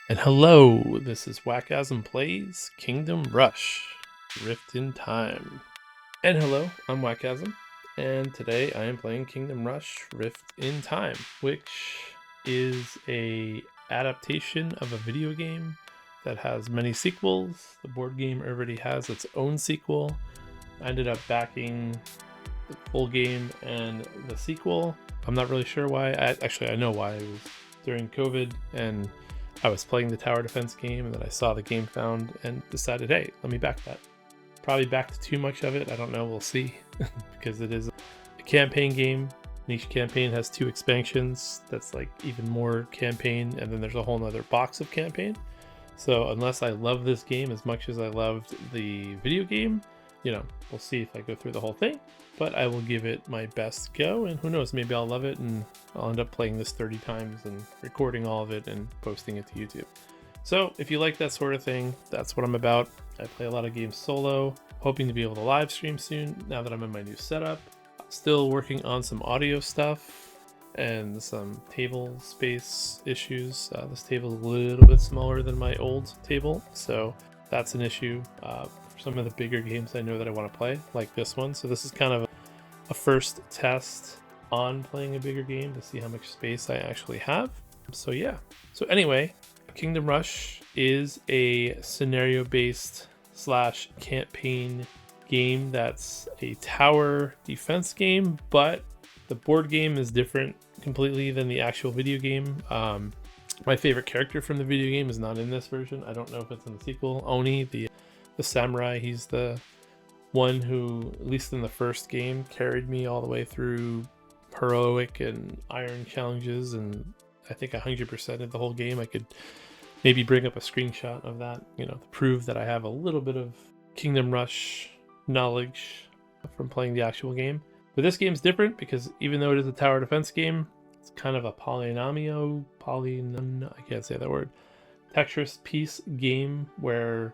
And hello, this is wakasm Plays Kingdom Rush Rift in Time. And hello, I'm wakasm, and today I am playing Kingdom Rush Rift in Time, which is a adaptation of a video game that has many sequels. The board game already has its own sequel. I ended up backing the full game and the sequel. I'm not really sure why. I know why. It was during COVID, and I was playing the tower defense game, and then I saw the game found and decided, hey, let me back that. Probably backed too much of it. I don't know. We'll see. Because it is a campaign game. And each campaign has 2 expansions. That's like even more campaign. And then there's a whole nother box of campaign. So unless I love this game as much as I loved the video game, we'll see if I go through the whole thing. But I will give it my best go, and who knows, maybe I'll love it and I'll end up playing this 30 times and recording all of it and posting it to YouTube. So if you like that sort of thing, that's what I'm about. I play a lot of games solo, hoping to be able to live stream soon now that I'm in my new setup. Still working on some audio stuff and some table space issues. This table is a little bit smaller than my old table, so that's an issue. Some of the bigger games I know that I want to play, like this one. So this is kind of a first test on playing a bigger game to see how much space I actually have. So yeah. So anyway, Kingdom Rush is a scenario-based / campaign game that's a tower defense game, but the board game is different completely than the actual video game. My favorite character from the video game is not in this version. I don't know if it's in the sequel. Oni, the samurai, he's the one who, at least in the first game, carried me all the way through heroic and iron challenges, and I think 100% of the whole game. I could maybe bring up a screenshot of that, to prove that I have a little bit of Kingdom Rush knowledge from playing the actual game. But this game's different because even though it is a tower defense game, it's kind of a I can't say that word, Tetris piece game where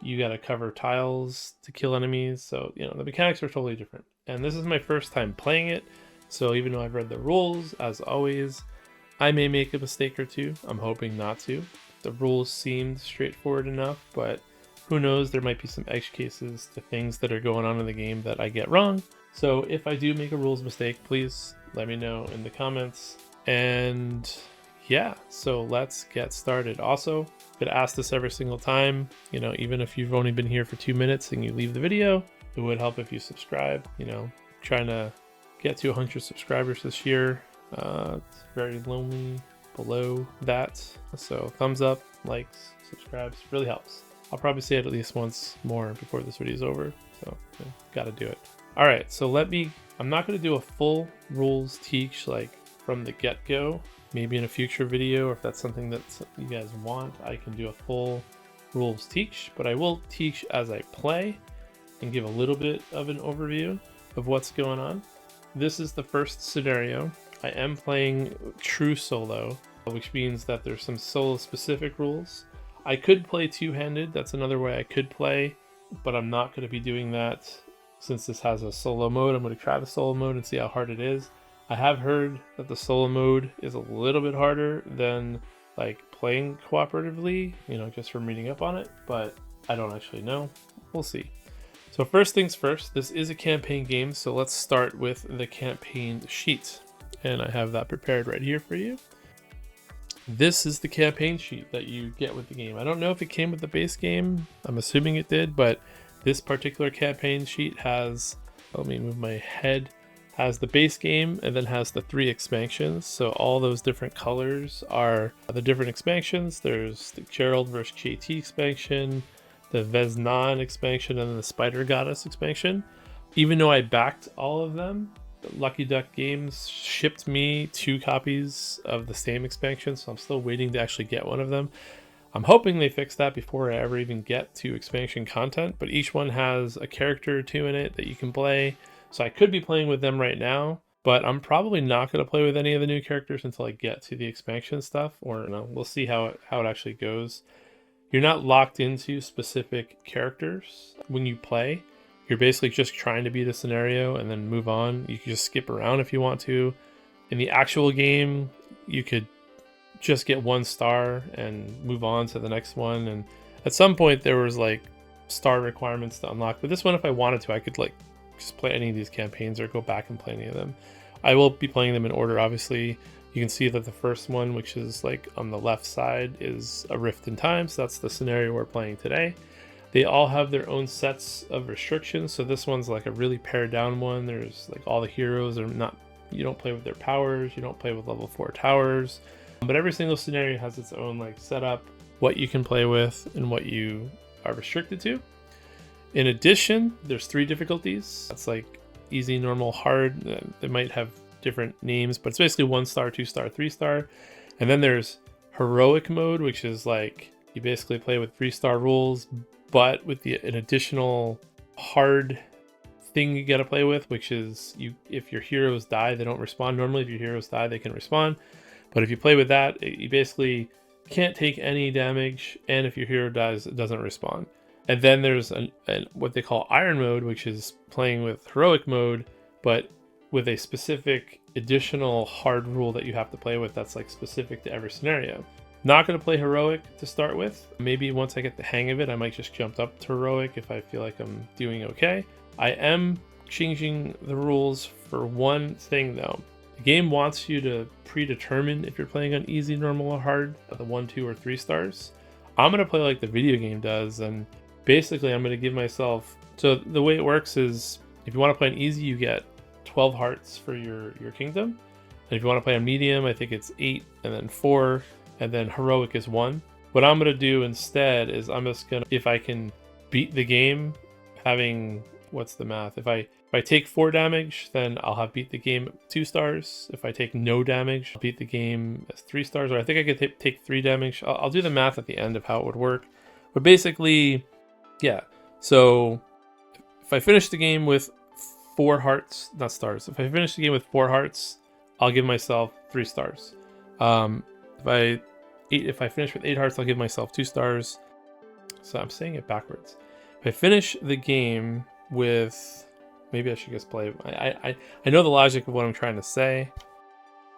you got to cover tiles to kill enemies. So, the mechanics are totally different. And this is my first time playing it. So even though I've read the rules, as always, I may make a mistake or two. I'm hoping not to. The rules seemed straightforward enough, but who knows? There might be some edge cases to things that are going on in the game that I get wrong. So if I do make a rules mistake, please let me know in the comments. And yeah, so let's get started. Also, get asked this every single time, even if you've only been here for 2 minutes and you leave the video, it would help if you subscribe. Trying to get to 100 subscribers this year. It's very lonely below that, so thumbs up, likes, subscribes really helps. I'll probably say it at least once more before this video is over, so gotta do it. All right, so I'm not going to do a full rules teach like from the get-go. Maybe in a future video, or if that's something that you guys want, I can do a full rules teach, but I will teach as I play and give a little bit of an overview of what's going on. This is the first scenario. I am playing true solo, which means that there's some solo specific rules. I could play two-handed, that's another way I could play, but I'm not going to be doing that since this has a solo mode. I'm going to try the solo mode and see how hard it is. I have heard that the solo mode is a little bit harder than like playing cooperatively, just from reading up on it, but I don't actually know. We'll see. So first things first, this is a campaign game, so let's start with the campaign sheet. And I have that prepared right here for you. This is the campaign sheet that you get with the game. I don't know if it came with the base game. I'm assuming it did, but this particular campaign sheet has, let me move my head, has the base game and then has the 3 expansions. So all those different colors are the different expansions. There's the Gerald vs. JT expansion, the Veznan expansion, and then the Spider Goddess expansion. Even though I backed all of them, Lucky Duck Games shipped me 2 copies of the same expansion, so I'm still waiting to actually get one of them. I'm hoping they fix that before I ever even get to expansion content, but each one has a character or 2 in it that you can play. So I could be playing with them right now, but I'm probably not going to play with any of the new characters until I get to the expansion stuff, or no, we'll see how it actually goes. You're not locked into specific characters when you play. You're basically just trying to beat a scenario and then move on. You can just skip around if you want to. In the actual game, you could just get 1 star and move on to the next one. And at some point there was like star requirements to unlock, but this one, if I wanted to, I could like just play any of these campaigns or go back and play any of them. I will be playing them in order, obviously. You can see that the first one, which is like on the left side, is a Rift in Time, so that's the scenario we're playing today. They all have their own sets of restrictions, so this one's like a really pared down one. There's like all the heroes are not, you don't play with their powers, you don't play with level 4 towers, but every single scenario has its own like setup, what you can play with and what you are restricted to. In addition, there's 3 difficulties. That's like easy, normal, hard. They might have different names, but it's basically 1 star, 2 star, 3 star. And then there's heroic mode, which is like you basically play with 3-star rules, but with an additional hard thing you got to play with, which is if your heroes die, they don't respawn. Normally, if your heroes die, they can respawn. But if you play with that, you basically can't take any damage, and if your hero dies, it doesn't respawn. And then there's what they call iron mode, which is playing with heroic mode, but with a specific additional hard rule that you have to play with that's like specific to every scenario. Not going to play heroic to start with. Maybe once I get the hang of it, I might just jump up to heroic if I feel like I'm doing okay. I am changing the rules for one thing though. The game wants you to predetermine if you're playing on easy, normal, or hard, the 1, 2, or 3 stars. I'm going to play like the video game does, and basically I'm going to give myself, so the way it works is if you want to play on easy, you get 12 hearts for your kingdom. And if you want to play on medium, I think it's 8 and then 4, and then heroic is 1. What I'm going to do instead is I'm just going to, if I can beat the game having, what's the math? If I take 4 damage, then I'll have beat the game 2 stars. If I take no damage, I'll beat the game as 3 stars, or I think I could take 3 damage. I'll do the math at the end of how it would work. But basically, yeah. So if I finish the game with 4 hearts, not stars. If I finish the game with 4 hearts, I'll give myself 3 stars. If I finish with 8 hearts, I'll give myself 2 stars. So I'm saying it backwards. If I finish the game with, maybe I should just play. I know the logic of what I'm trying to say.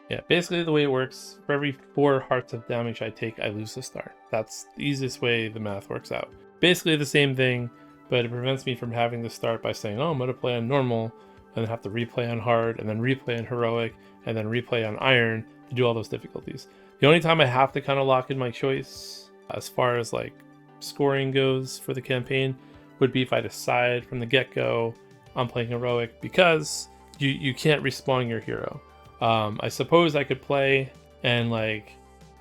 Yeah, basically the way it works, for every 4 hearts of damage I take, I lose a star. That's the easiest way the math works out. Basically the same thing, but it prevents me from having to start by saying, oh, I'm going to play on normal, and then have to replay on hard, and then replay on heroic, and then replay on iron to do all those difficulties. The only time I have to kind of lock in my choice as far as like scoring goes for the campaign would be if I decide from the get-go I'm playing heroic, because you can't respawn your hero. I suppose I could play and like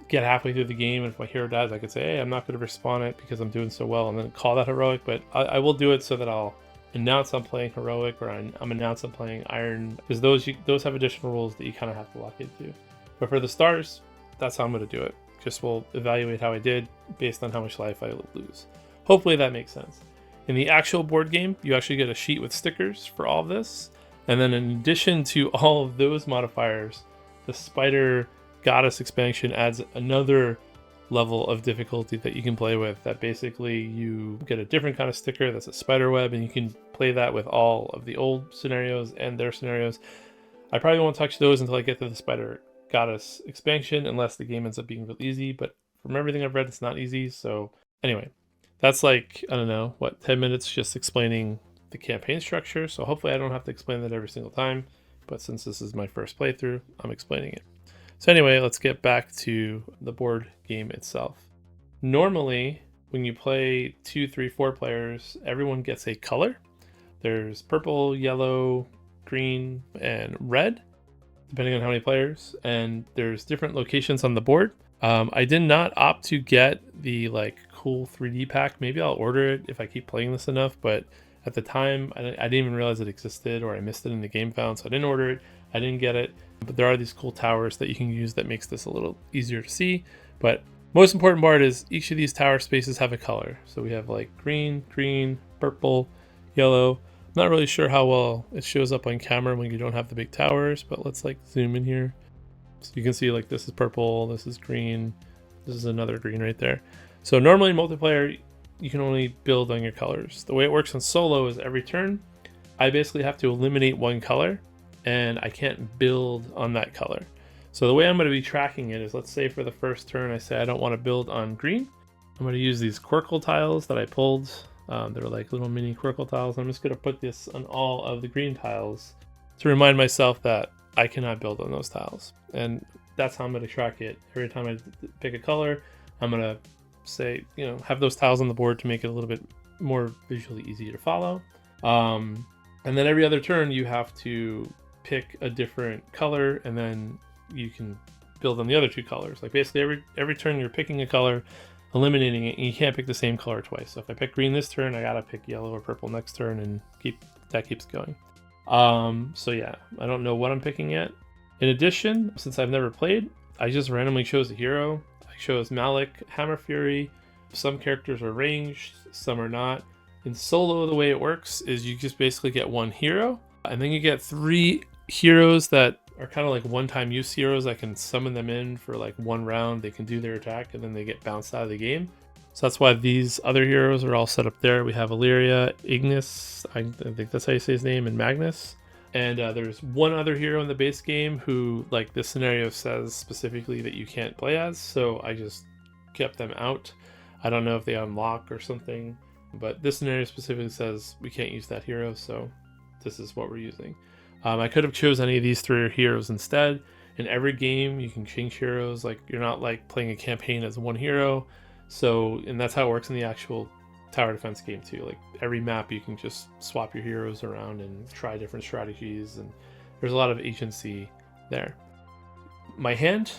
get halfway through the game, and if my hero dies, I could say, hey, I'm not going to respawn it because I'm doing so well, and then call that heroic. But I will do it so that I'll announce I'm playing heroic, or I'm announce I'm playing iron, because those have additional rules that you kind of have to lock into. But for the stars, that's how I'm going to do it. Just we'll evaluate how I did based on how much life I lose. Hopefully that makes sense. In the actual board game, you actually get a sheet with stickers for all of this. And then in addition to all of those modifiers, the Spider Goddess expansion adds another level of difficulty that you can play with, that basically you get a different kind of sticker that's a spider web, and you can play that with all of the old scenarios and their scenarios. I probably won't touch those until I get to the Spider Goddess expansion, unless the game ends up being real easy, but from everything I've read, it's not easy. So anyway, that's like, I don't know, 10 minutes just explaining the campaign structure. So hopefully I don't have to explain that every single time, but since this is my first playthrough, I'm explaining it. So anyway, let's get back to the board game itself. Normally, when you play 2, 3, 4 players, everyone gets a color. There's purple, yellow, green, and red, depending on how many players, and there's different locations on the board. I did not opt to get the like cool 3D pack. Maybe I'll order it if I keep playing this enough, but at the time I didn't even realize it existed, or I missed it in the game found, so I didn't order it. I didn't get it, but there are these cool towers that you can use that makes this a little easier to see. But most important part is each of these tower spaces have a color. So we have like green, purple, yellow. I'm not really sure how well it shows up on camera when you don't have the big towers, but let's like zoom in here. So you can see like this is purple, this is green, this is another green right there. So normally in multiplayer, you can only build on your colors. The way it works in solo is every turn, I basically have to eliminate one color, and I can't build on that color. So the way I'm going to be tracking it is, let's say for the first turn I say I don't want to build on green. I'm going to use these Quirkle tiles that I pulled. They're like little mini Quirkle tiles. I'm just going to put this on all of the green tiles to remind myself that I cannot build on those tiles. And that's how I'm going to track it. Every time I pick a color, I'm going to say, you know, have those tiles on the board to make it a little bit more visually easy to follow. And then every other turn you have to pick a different color, and then you can build on the other two colors. Like basically every turn you're picking a color, eliminating it, and you can't pick the same color twice. So if I pick green this turn, I gotta pick yellow or purple next turn, and that keeps going. So yeah, I don't know what I'm picking yet. In addition, since I've never played, I just randomly chose a hero. I chose Malik, Hammer Fury. Some characters are ranged, some are not. In solo, the way it works is you just basically get one hero, and then you get 3 heroes that are kind of like one-time use heroes. I can summon them in for like 1 round. They can do their attack, and then they get bounced out of the game. So that's why these other heroes are all set up there. We have Illyria, Ignis, I think that's how you say his name, and Magnus. And there's one other hero in the base game who, like, this scenario says specifically that you can't play as, so I just kept them out. I don't know if they unlock or something, but this scenario specifically says we can't use that hero, so this is what we're using. I could have chose any of these 3 heroes instead. In every game, you can change heroes. Like, you're not like playing a campaign as one hero. So, and that's how it works in the actual tower defense game too. Like every map, you can just swap your heroes around and try different strategies, and there's a lot of agency there. My hand,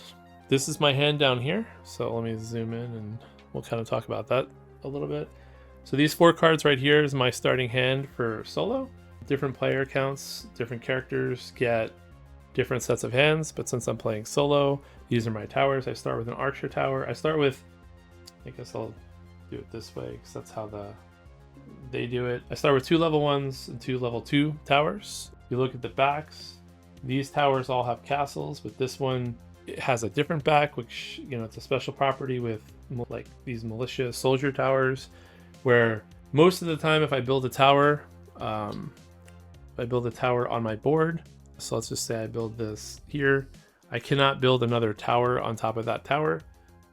this is my hand down here. So let me zoom in and we'll kind of talk about that a little bit. So these 4 cards right here is my starting hand for solo. Different player accounts, different characters get different sets of hands, but since I'm playing solo, these are my towers. I start with an archer tower. I guess I'll do it this way because that's how they do it. I start with 2 level 1s and 2 level 2 towers. You look at the backs. These towers all have castles, but this one, it has a different back, which, you know, it's a special property with like these militia soldier towers, where most of the time if I build a tower, on my board, so let's just say I build this here, I cannot build another tower on top of that tower.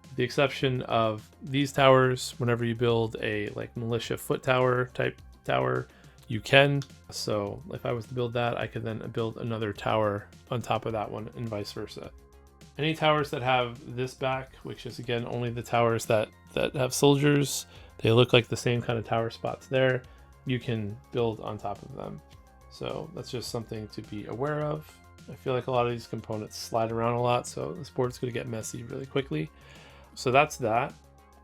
With the exception of these towers, whenever you build a like militia foot tower type tower, you can. So if I was to build that, I could then build another tower on top of that one, and vice versa. Any towers that have this back, which is again only the towers that have soldiers, they look like the same kind of tower spots there, you can build on top of them. So that's just something to be aware of. I feel like a lot of these components slide around a lot, so this board's going to get messy really quickly. So that's that.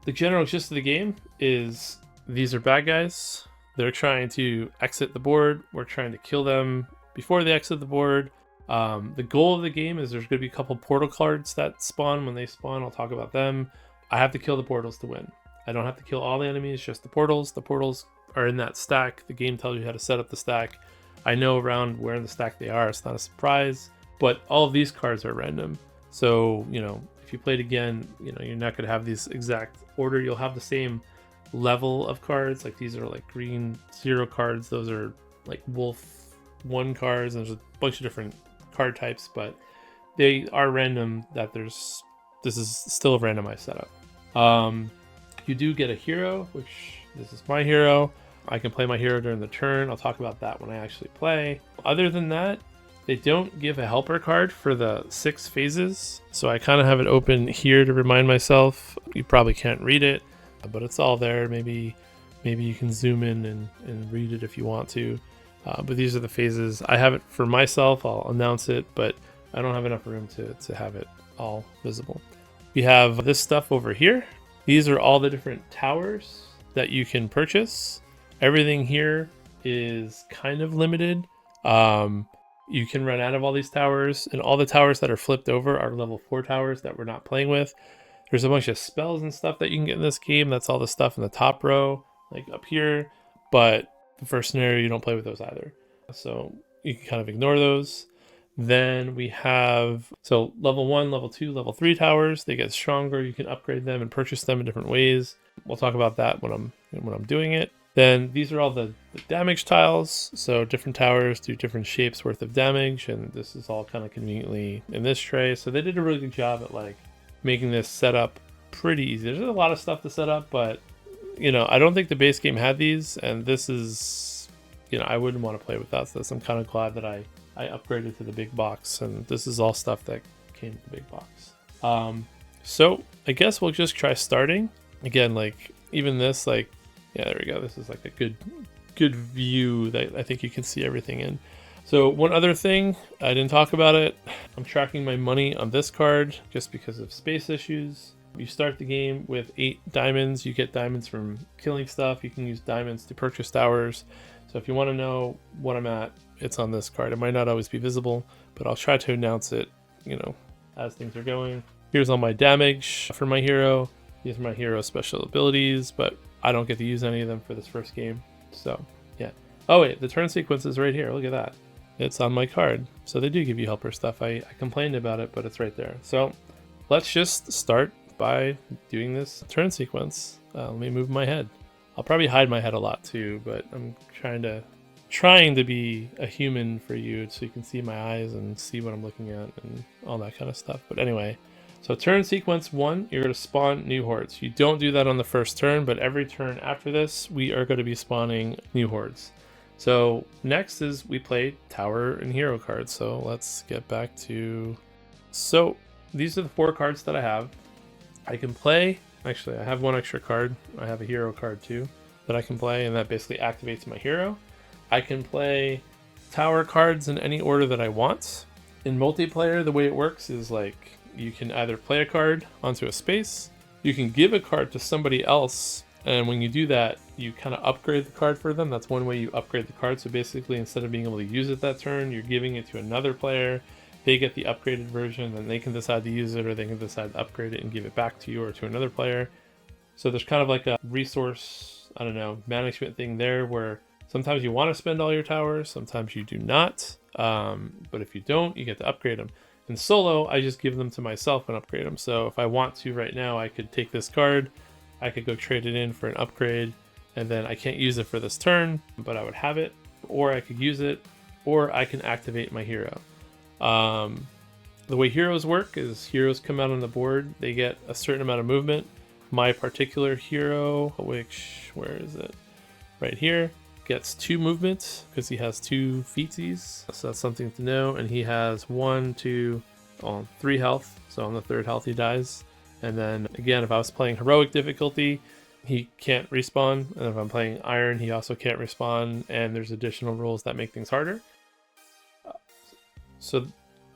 The general gist of the game is these are bad guys. They're trying to exit the board. We're trying to kill them before they exit the board. The goal of the game is there's going to be a couple portal cards that spawn. When they spawn, I'll talk about them. I have to kill the portals to win. I don't have to kill all the enemies, just the portals. The portals are in that stack. The game tells you how to set up the stack. I know around where in the stack they are. It's not a surprise, but all of these cards are random. So, you know, if you played again, you know, you're not going to have these exact order. You'll have the same level of cards. Like these are like green 0 cards. Those are like wolf 1 cards. There's a bunch of different card types, but they are random. This is still a randomized setup. You do get a hero, which this is my hero. I can play my hero during the turn. I'll talk about that when I actually play. Other than that, they don't give a helper card for the 6 phases, so I kind of have it open here to remind myself. You probably can't read it, but it's all there. Maybe you can zoom in and read it if you want to. But these are the phases. I have it for myself. I'll announce it, but I don't have enough room to have it all visible. We have this stuff over here. These are all the different towers that you can purchase. Everything here is kind of limited. You can run out of all these towers, and all the towers that are flipped over are level 4 towers that we're not playing with. There's a bunch of spells and stuff that you can get in this game. That's all the stuff in the top row, like up here. But the first scenario, you don't play with those either. So you can kind of ignore those. Then we have, so level 1, level 2, level 3 towers. They get stronger. You can upgrade them and purchase them in different ways. We'll talk about that when I'm doing it. Then these are all the the damage tiles. So different towers do different shapes worth of damage, and this is all kind of conveniently in this tray. So they did a really good job at like making this setup pretty easy. There's a lot of stuff to set up, but you know, I don't think the base game had these, and this is, you know, I wouldn't want to play without this. I'm kind of glad that I upgraded to the big box, and this is all stuff that came with the big box. So I guess we'll just try starting again. Like even this, like, yeah, there we go. This is like a good view that I think you can see everything in. So one other thing, I didn't talk about it. I'm tracking my money on this card just because of space issues. You start the game with 8 diamonds. You get diamonds from killing stuff. You can use diamonds to purchase towers. So if you want to know what I'm at, it's on this card. It might not always be visible, but I'll try to announce it, you know, as things are going. Here's all my damage for my hero. These are my hero's special abilities, but I don't get to use any of them for this first game. So yeah. Oh wait, the turn sequence is right here. Look at that. It's on my card. So they do give you helper stuff. I complained about it, but it's right there. So let's just start by doing this turn sequence. Let me move my head. I'll probably hide my head a lot too, but I'm trying to be a human for you so you can see my eyes and see what I'm looking at and all that kind of stuff. But anyway, so turn sequence 1, you're going to spawn new hordes. You don't do that on the first turn, but every turn after this, we are going to be spawning new hordes. So next is we play tower and hero cards. So let's get back to, so these are the 4 cards that I have. I can play, actually I have one extra card. I have a hero card too that I can play, and that basically activates my hero. I can play tower cards in any order that I want. In multiplayer, the way it works is like you can either play a card onto a space, you can give a card to somebody else, and when you do that, you kind of upgrade the card for them. That's one way you upgrade the card. So basically, instead of being able to use it that turn, you're giving it to another player. They get the upgraded version, then they can decide to use it, or they can decide to upgrade it and give it back to you or to another player. So there's kind of like a resource, I don't know, management thing there where sometimes you want to spend all your towers, sometimes you do not. But if you don't, you get to upgrade them. In solo, I just give them to myself and upgrade them. So if I want to right now, I could take this card, I could go trade it in for an upgrade, and then I can't use it for this turn, but I would have it, or I could use it, or I can activate my hero. The way heroes work is heroes come out on the board, they get a certain amount of movement. My particular hero, which, where is it? Right here, gets 2 movements because he has 2 feetsies. So that's something to know. And he has 1, 2, 3 health. So on the 3rd health, he dies. And then again, if I was playing heroic difficulty, he can't respawn. And if I'm playing iron, he also can't respawn. And there's additional rules that make things harder. So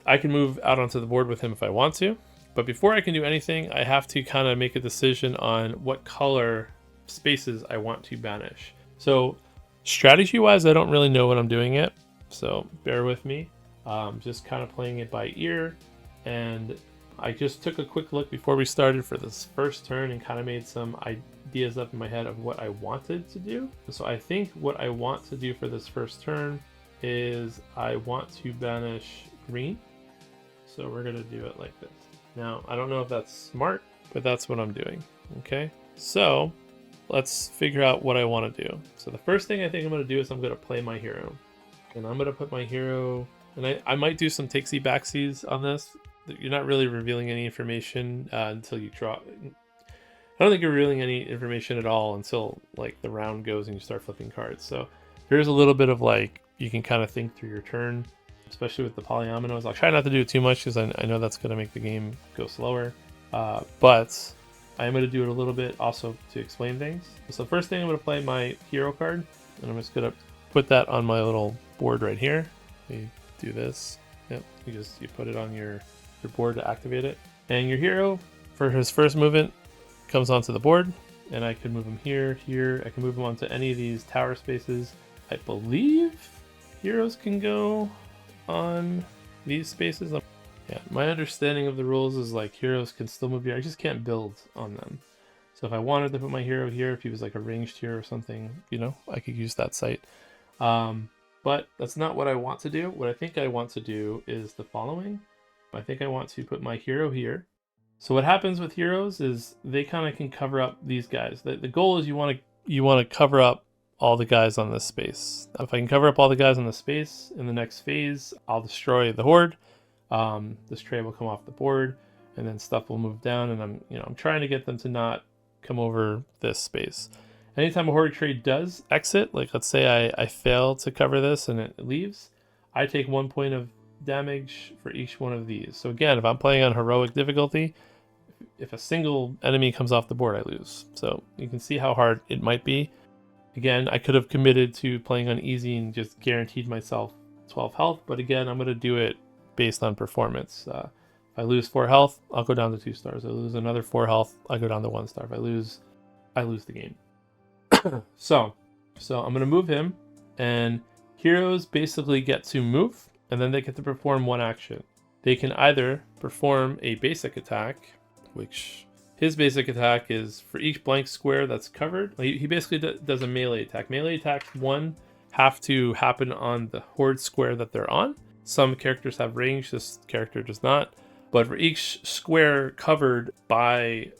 I can move out onto the board with him if I want to. But before I can do anything, I have to kind of make a decision on what color spaces I want to banish. So strategy-wise, I don't really know what I'm doing yet. So bear with me. Just kind of playing it by ear. And I just took a quick look before we started for this first turn and kind of made some ideas up in my head of what I wanted to do. So I think what I want to do for this first turn is I want to banish green. So we're going to do it like this. Now, I don't know if that's smart, but that's what I'm doing. Okay, so let's figure out what I want to do. So the first thing I think I'm going to do is I'm going to play my hero. And I'm going to put my hero, and I might do some takesy backsies on this. You're not really revealing any information until you draw. I don't think you're revealing any information at all until like the round goes and you start flipping cards. So here's a little bit of like, you can kind of think through your turn, especially with the polyominoes. I'll try not to do it too much because I know that's going to make the game go slower. But I am going to do it a little bit also to explain things. So first thing, I'm going to play my hero card, and I'm just going to put that on my little board right here. You do this. Yep. You put it on your board to activate it. And your hero, for his first movement, comes onto the board, and I can move him here, here. I can move him onto any of these tower spaces. I believe heroes can go on these spaces. Yeah, my understanding of the rules is like heroes can still move here. I just can't build on them. So if I wanted to put my hero here, if he was like a ranged hero or something, you know, I could use that site. But that's not what I want to do. What I think I want to do is the following. I think I want to put my hero here. So what happens with heroes is they kind of can cover up these guys. The goal is you want to cover up all the guys on this space. If I can cover up all the guys on the space in the next phase, I'll destroy the horde. This tray will come off the board, and then stuff will move down, and I'm trying to get them to not come over this space. Anytime a horde tray does exit, like let's say I fail to cover this and it leaves, I take 1 point of damage for each one of these. So again, if I'm playing on heroic difficulty, if a single enemy comes off the board, I lose. So you can see how hard it might be. Again, I could have committed to playing on easy and just guaranteed myself 12 health, but again, I'm going to do it based on performance. If I lose 4 health, I'll go down to 2 stars. I lose another 4 health, I go down to 1 star. If I lose the game. So I'm going to move him, and heroes basically get to move, and then they get to perform one action. They can either perform a basic attack, which his basic attack is for each blank square that's covered. He basically does a melee attack. Melee attacks, one, have to happen on the horde square that they're on. Some characters have range, this character does not. But for each square covered by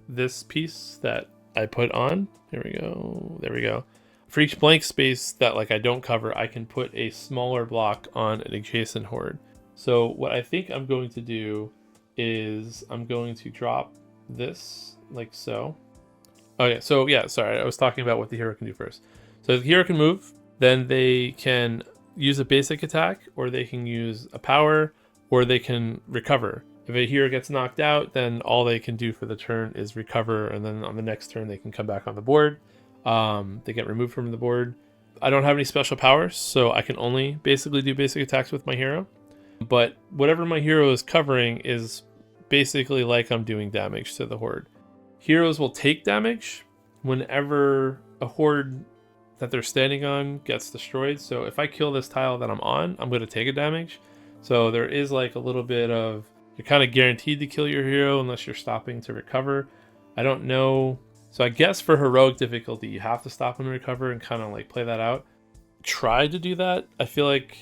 this piece that I put on, there we go. For each blank space that I don't cover, I can put a smaller block on an adjacent horde. So what I think I'm going to do is I'm going to drop this like so. Okay, so yeah, sorry, I was talking about what the hero can do first. So the hero can move, then they can use a basic attack, or they can use a power, or they can recover. If a hero gets knocked out, then all they can do for the turn is recover, and then on the next turn they can come back on the board. They get removed from the board. I don't have any special powers, so I can only basically do basic attacks with my hero. But whatever my hero is covering is basically like I'm doing damage to the horde. Heroes will take damage whenever a horde that they're standing on gets destroyed. So if I kill this tile that I'm on, I'm going to take a damage. So there is a little bit of, you're kind of guaranteed to kill your hero unless you're stopping to recover. I don't know. So I guess for heroic difficulty, you have to stop and recover and kind of play that out. Try to do that. I feel like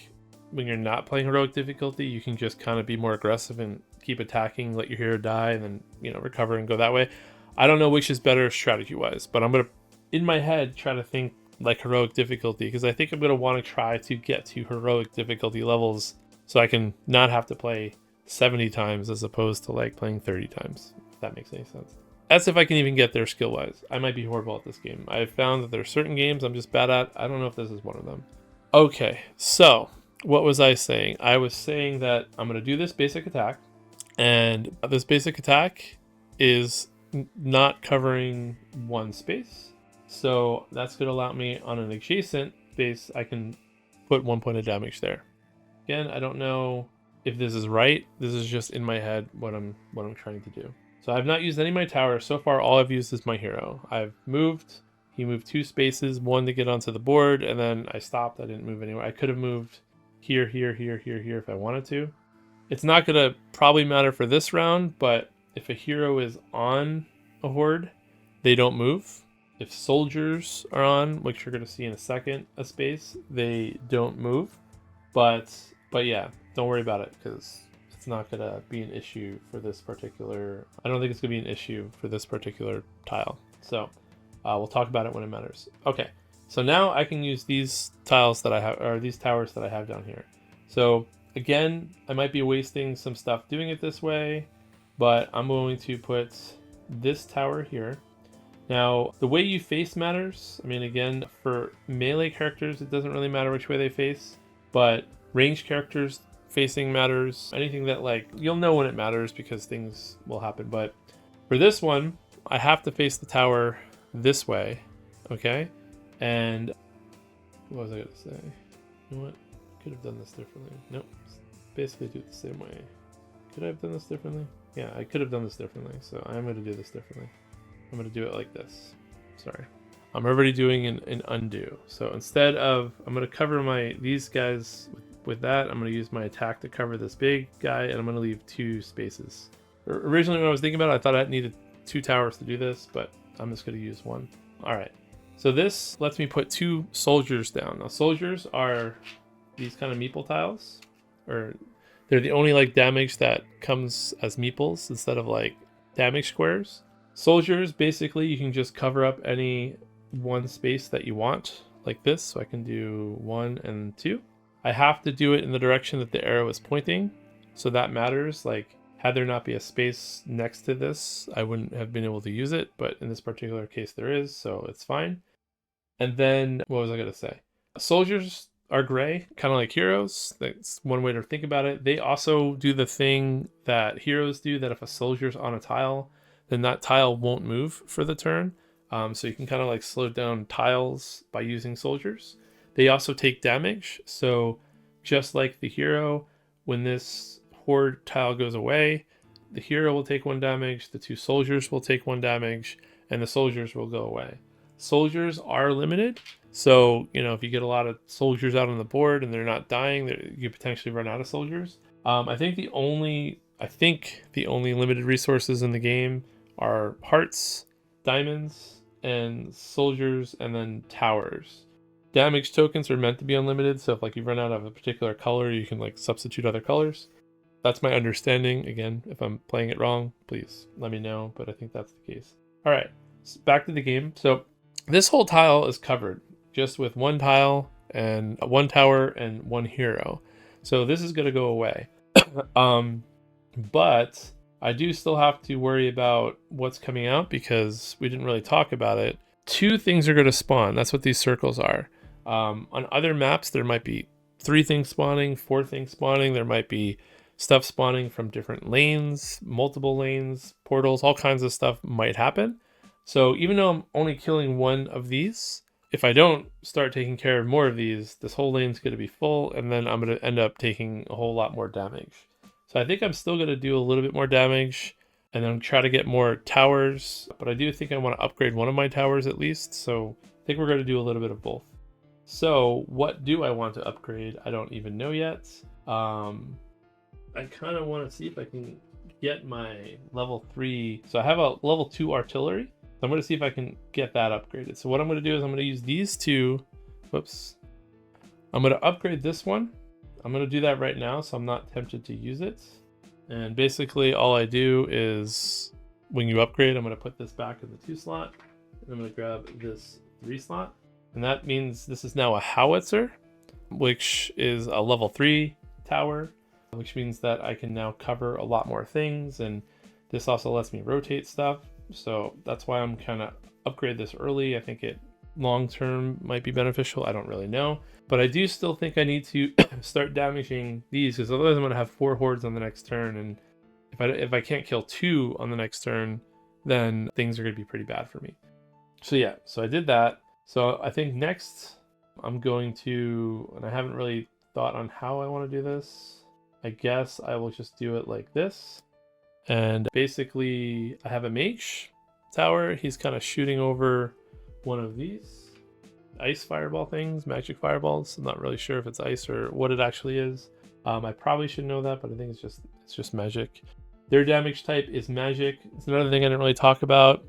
when you're not playing heroic difficulty, you can just kind of be more aggressive and keep attacking, let your hero die, and then, recover and go that way. I don't know which is better strategy-wise, but I'm going to, in my head, try to think like heroic difficulty, because I think I'm going to want to try to get to heroic difficulty levels so I can not have to play 70 times as opposed to playing 30 times, if that makes any sense. That's if I can even get there skill-wise. I might be horrible at this game. I've found that there are certain games I'm just bad at. I don't know if this is one of them. Okay, so what was I saying? I was saying that I'm going to do this basic attack, and this basic attack is not covering one space. So that's going to allow me on an adjacent base, I can put 1 point of damage there. Again, I don't know if this is right. This is just in my head what I'm trying to do. So I've not used any of my towers. So far, all I've used is my hero. I've moved. He moved 2 spaces, 1 to get onto the board, and then I stopped. I didn't move anywhere. I could have moved here, here, here, here, here if I wanted to. It's not going to probably matter for this round, but if a hero is on a horde, they don't move. If soldiers are on, which you're going to see in a second, a space, they don't move. But yeah, don't worry about it, because it's not going to be an issue for this particular... I don't think it's going to be an issue for this particular tile. So we'll talk about it when it matters. Okay, so now I can use these tiles that I have, or these towers that I have down here. So again, I might be wasting some stuff doing it this way, but I'm going to put this tower here. Now, the way you face matters. I mean, again, for melee characters, it doesn't really matter which way they face, but ranged characters, facing matters. Anything that you'll know when it matters because things will happen. But for this one, I have to face the tower this way, okay? And what was I gonna say? You know what? Could have done this differently. Nope. Basically do it the same way. Could I have done this differently? Yeah, I could have done this differently. So I'm gonna do this differently. I'm gonna do it like this. Sorry. I'm already doing an undo. So instead of, I'm gonna cover these guys with that, I'm gonna use my attack to cover this big guy, and I'm gonna leave 2 spaces. Originally when I was thinking about it, I thought I needed 2 towers to do this, but I'm just gonna use 1. All right. So this lets me put 2 soldiers down. Now soldiers are these kind of meeple tiles, or they're the only damage that comes as meeples instead of damage squares. Soldiers, basically, you can just cover up any one space that you want. like this, so I can do 1 and 2. I have to do it in the direction that the arrow is pointing, so that matters. Like, had there not be a space next to this, I wouldn't have been able to use it, but in this particular case there is, so it's fine. And then, what was I going to say? Soldiers are gray, kind of like heroes. That's one way to think about it. They also do the thing that heroes do, that if a soldier's on a tile, then that tile won't move for the turn. So you can kind of like slow down tiles by using soldiers. They also take damage. So just like the hero, when this horde tile goes away, the hero will take 1 damage, the 2 soldiers will take 1 damage, and the soldiers will go away. Soldiers are limited. So, you know, if you get a lot of soldiers out on the board and they're not dying, you potentially run out of soldiers. I think the only limited resources in the game are hearts, diamonds, and soldiers, and then towers. Damage tokens are meant to be unlimited, so if like you run out of a particular color, you can like substitute other colors. That's my understanding. Again, if I'm playing it wrong, please let me know, but I think that's the case. All right, so back to the game. So this whole tile is covered just with 1 tile and 1 tower and 1 hero. So this is going to go away. But I do still have to worry about what's coming out because we didn't really talk about it. 2 things are going to spawn. That's what these circles are. On other maps, there might be 3 things spawning, 4 things spawning. There might be stuff spawning from different lanes, multiple lanes, portals, all kinds of stuff might happen. So even though I'm only killing 1 of these, if I don't start taking care of more of these, this whole lane's going to be full, and then I'm going to end up taking a whole lot more damage. So I think I'm still going to do a little bit more damage, and then try to get more towers, but I do think I want to upgrade one of my towers at least, so I think we're going to do a little bit of both. So what do I want to upgrade? I don't even know yet. I kind of want to see if I can get my level 3. So I have a level 2 artillery. So I'm going to see if I can get that upgraded. So what I'm going to do is I'm going to use these 2. Whoops. I'm going to upgrade this one. I'm going to do that right now, so I'm not tempted to use it. And basically all I do is when you upgrade, I'm going to put this back in the 2 slot. And I'm going to grab this 3 slot. And that means this is now a howitzer, which is a level 3 tower, which means that I can now cover a lot more things. And this also lets me rotate stuff. So that's why I'm kind of upgrade this early. I think it long term might be beneficial. I don't really know, but I do still think I need to start damaging these, because otherwise I'm going to have 4 hordes on the next turn, and if I can't kill 2 on the next turn, then things are going to be pretty bad for me. So yeah, so I did that. So I think next I'm going to, and I haven't really thought on how I want to do this. I guess I will just do it like this. And basically I have a mage tower. He's kind of shooting over one of these ice fireball things, magic fireballs. I'm not really sure if it's ice or what it actually is. I probably should know that, but I think it's just magic. Their damage type is magic. It's another thing I didn't really talk about.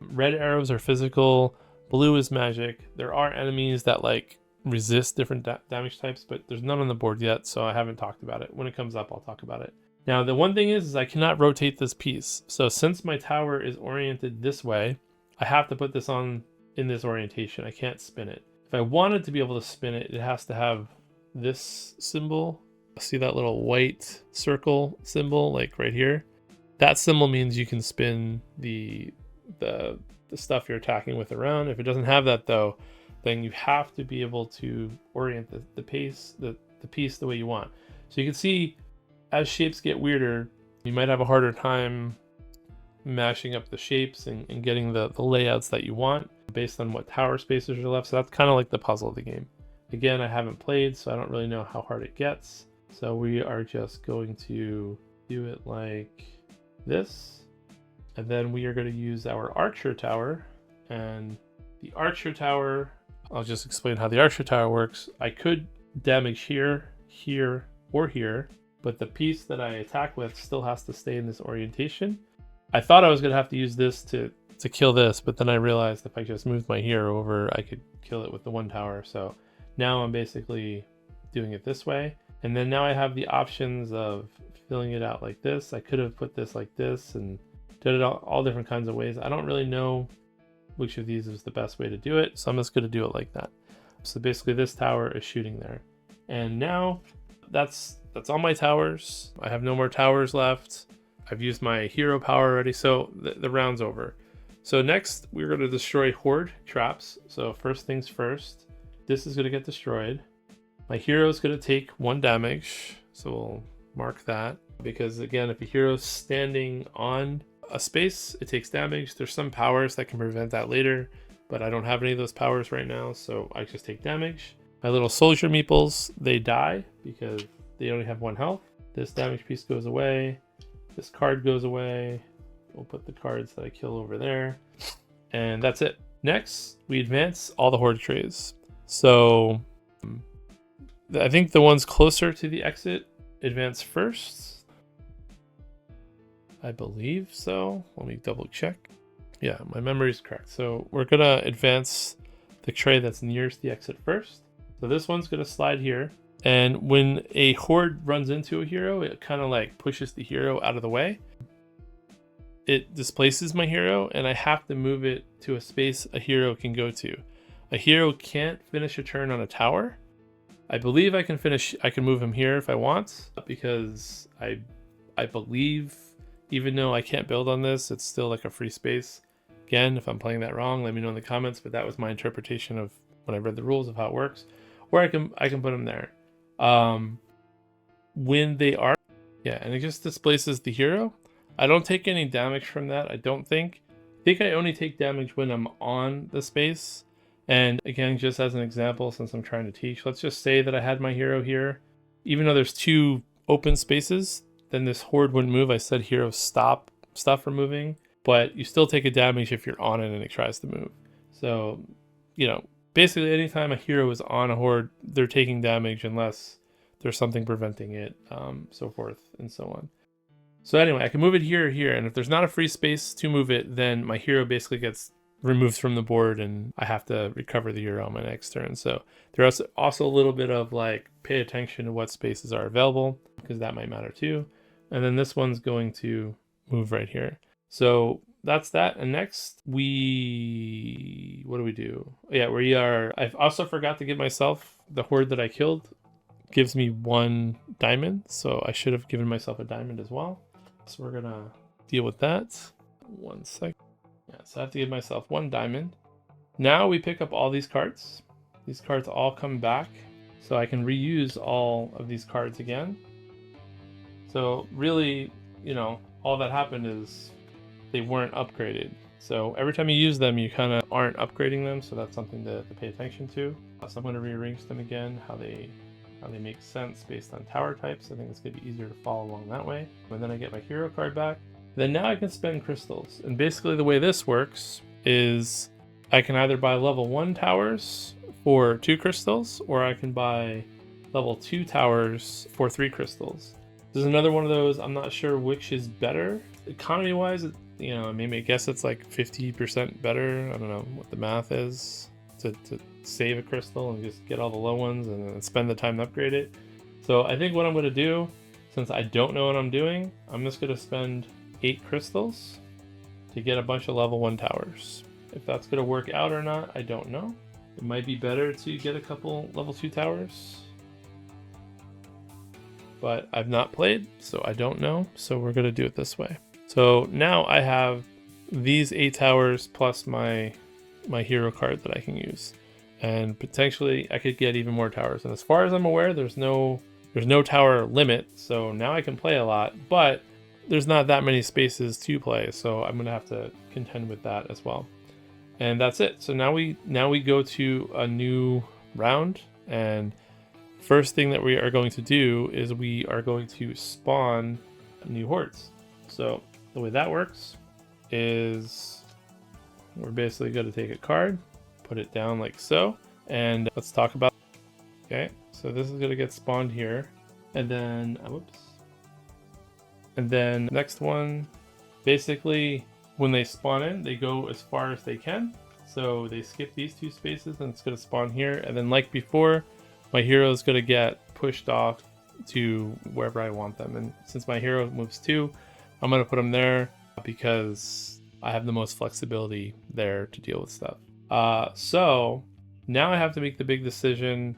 Red arrows are physical, blue is magic. There are enemies that like resist different damage types, but there's none on the board yet, so I haven't talked about it. When it comes up, I'll talk about it. Now, the one thing is I cannot rotate this piece. So since my tower is oriented this way, I have to put this on in this orientation. I can't spin it. If I wanted to be able to spin it, it has to have this symbol. See that little white circle symbol, like right here? That symbol means you can spin the stuff you're attacking with around. If it doesn't have that though, then you have to be able to orient the piece the way you want. So you can see as shapes get weirder, you might have a harder time mashing up the shapes and getting the layouts that you want based on what tower spaces are left. So that's kind of like the puzzle of the game. Again, I haven't played, so I don't really know how hard it gets. So we are just going to do it like this. And then we are going to use our archer tower. And the archer tower, I'll just explain how the archer tower works. I could damage here, here, or here, but the piece that I attack with still has to stay in this orientation. I thought I was going to have to use this to kill this, but then I realized if I just moved my hero over, I could kill it with the 1 tower. So now I'm basically doing it this way. And then now I have the options of filling it out like this. I could have put this like this and did it all different kinds of ways. I don't really know which of these is the best way to do it, so I'm just going to do it like that. So basically this tower is shooting there. And now that's all my towers. I have no more towers left. I've used my hero power already, so the round's over. So next we're going to destroy horde traps. So first things first, this is going to get destroyed. My hero is going to take 1 damage, so we'll mark that. Because again, if a hero's standing on a space, it takes damage. There's some powers that can prevent that later, but I don't have any of those powers right now, so I just take damage. My little soldier meeples, they die because they only have 1 health. This damage piece goes away. This card goes away. We'll put the cards that I kill over there. And that's it. Next, we advance all the horde trays. So I think the ones closer to the exit advance first. I believe so. Let me double check. Yeah, my memory is correct. So we're gonna advance the tray that's nearest the exit first. So this one's gonna slide here. And when a horde runs into a hero, it kind of like pushes the hero out of the way. It displaces my hero, and I have to move it to a space a hero can go to. A hero can't finish a turn on a tower. I believe I can move him here if I want, because I believe, even though I can't build on this, it's still like a free space. Again, if I'm playing that wrong, let me know in the comments, but that was my interpretation of when I read the rules of how it works. Or I can put them there. When they are, yeah, and it just displaces the hero. I don't take any damage from that, I don't think. I think I only take damage when I'm on the space. And again, just as an example, since I'm trying to teach, let's just say that I had my hero here. Even though there's 2 open spaces, then this horde wouldn't move. I said hero stop from moving, but you still take a damage if you're on it and it tries to move. So, you know, basically anytime a hero is on a horde, they're taking damage unless there's something preventing it, so forth and so on. So anyway, I can move it here or here, and if there's not a free space to move it, then my hero basically gets removed from the board and I have to recover the hero on my next turn. So there's also a little bit of like, pay attention to what spaces are available, because that might matter too. And then this one's going to move right here. So that's that. And next what do we do? Yeah, I've also forgot to give myself the horde that I killed gives me 1 diamond. So I should have given myself a diamond as well. So we're gonna deal with that. 1 second. Yeah, so I have to give myself 1 diamond. Now we pick up all these cards. These cards all come back, so I can reuse all of these cards again. So really, you know, all that happened is they weren't upgraded. So every time you use them, you kind of aren't upgrading them. So that's something to pay attention to. So I'm going to rearrange them again, how they make sense based on tower types. I think it's going to be easier to follow along that way. And then I get my hero card back. Then now I can spend crystals. And basically the way this works is I can either buy level 1 towers for 2 crystals, or I can buy level 2 towers for 3 crystals. This is another one of those, I'm not sure which is better. Economy wise, you know, maybe I guess it's like 50% better. I don't know what the math is to save a crystal and just get all the low ones and then spend the time to upgrade it. So I think what I'm going to do, since I don't know what I'm doing, I'm just going to spend 8 crystals to get a bunch of level 1 towers. If that's going to work out or not, I don't know. It might be better to get a couple level 2 towers, but I've not played, so I don't know. So we're going to do it this way. So now I have these 8 towers plus my hero card that I can use, and potentially I could get even more towers. And as far as I'm aware, there's no tower limit, so now I can play a lot, but there's not that many spaces to play, so I'm gonna have to contend with that as well. And that's it. So now we go to a new round, and first thing that we are going to do is we are going to spawn new hordes. So the way that works is we're basically going to take a card, put it down like so, and let's talk about it. Okay, so this is going to get spawned here, and then whoops. And then next one, basically when they spawn in, they go as far as they can. So they skip these 2 spaces and it's going to spawn here. And then like before, my hero is going to get pushed off to wherever I want them. And since my hero moves 2, I'm going to put them there because I have the most flexibility there to deal with stuff. So Now I have to make the big decision,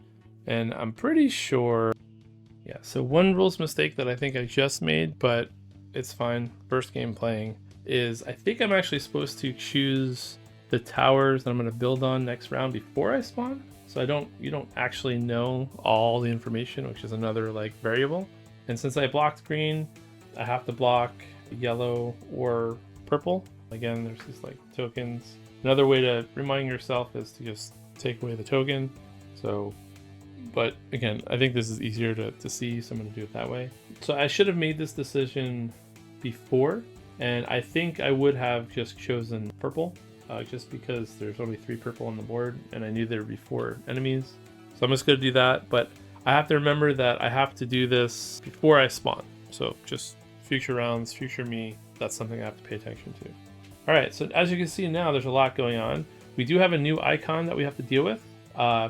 and I'm pretty sure, yeah, so one rules mistake that I think I just made, but it's fine, first game playing, is I think I'm actually supposed to choose the towers that I'm going to build on next round before I spawn. So you don't actually know all the information, which is another like variable. And since I blocked green, I have to block yellow or purple. Again, there's these like tokens. Another way to remind yourself is to just take away the token. So, but again, I think this is easier to see, so I'm going to do it that way. So I should have made this decision before, and I think I would have just chosen purple, just because there's only 3 purple on the board, and I knew there would be 4 enemies. So I'm just going to do that, but I have to remember that I have to do this before I spawn. So just future rounds, future me, that's something I have to pay attention to. All right, so as you can see now, there's a lot going on. We do have a new icon that we have to deal with.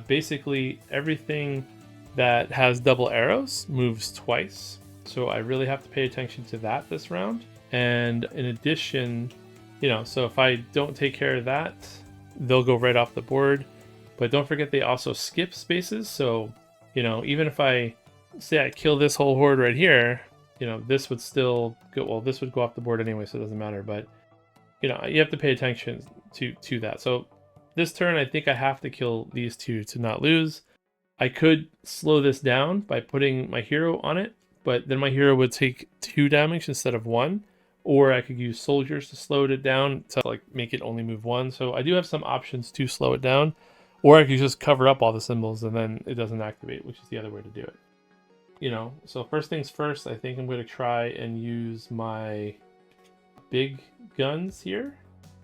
Basically, everything that has double arrows moves twice. So I really have to pay attention to that this round. And in addition, you know, so if I don't take care of that, they'll go right off the board. But don't forget they also skip spaces. So, you know, even if I say I kill this whole horde right here, you know, this would still go, well, this would go off the board anyway, so it doesn't matter. But, you know, you have to pay attention to that. So this turn, I think I have to kill these 2 to not lose. I could slow this down by putting my hero on it, but then my hero would take 2 damage instead of 1. Or I could use soldiers to slow it down to like make it only move 1. So I do have some options to slow it down. Or I could just cover up all the symbols and then it doesn't activate, which is the other way to do it. You know, so first things first, I think I'm going to try and use my big guns here.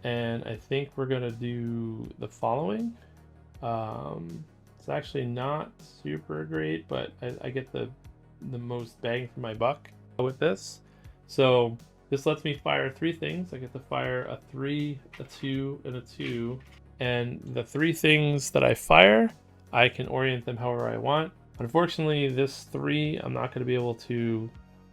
And I think we're going to do the following. It's actually not super great, but I get the most bang for my buck with this. So this lets me fire 3 things. I get to fire a 3, a 2, and a 2. And the 3 things that I fire, I can orient them however I want. Unfortunately, this 3, I'm not going to be able to,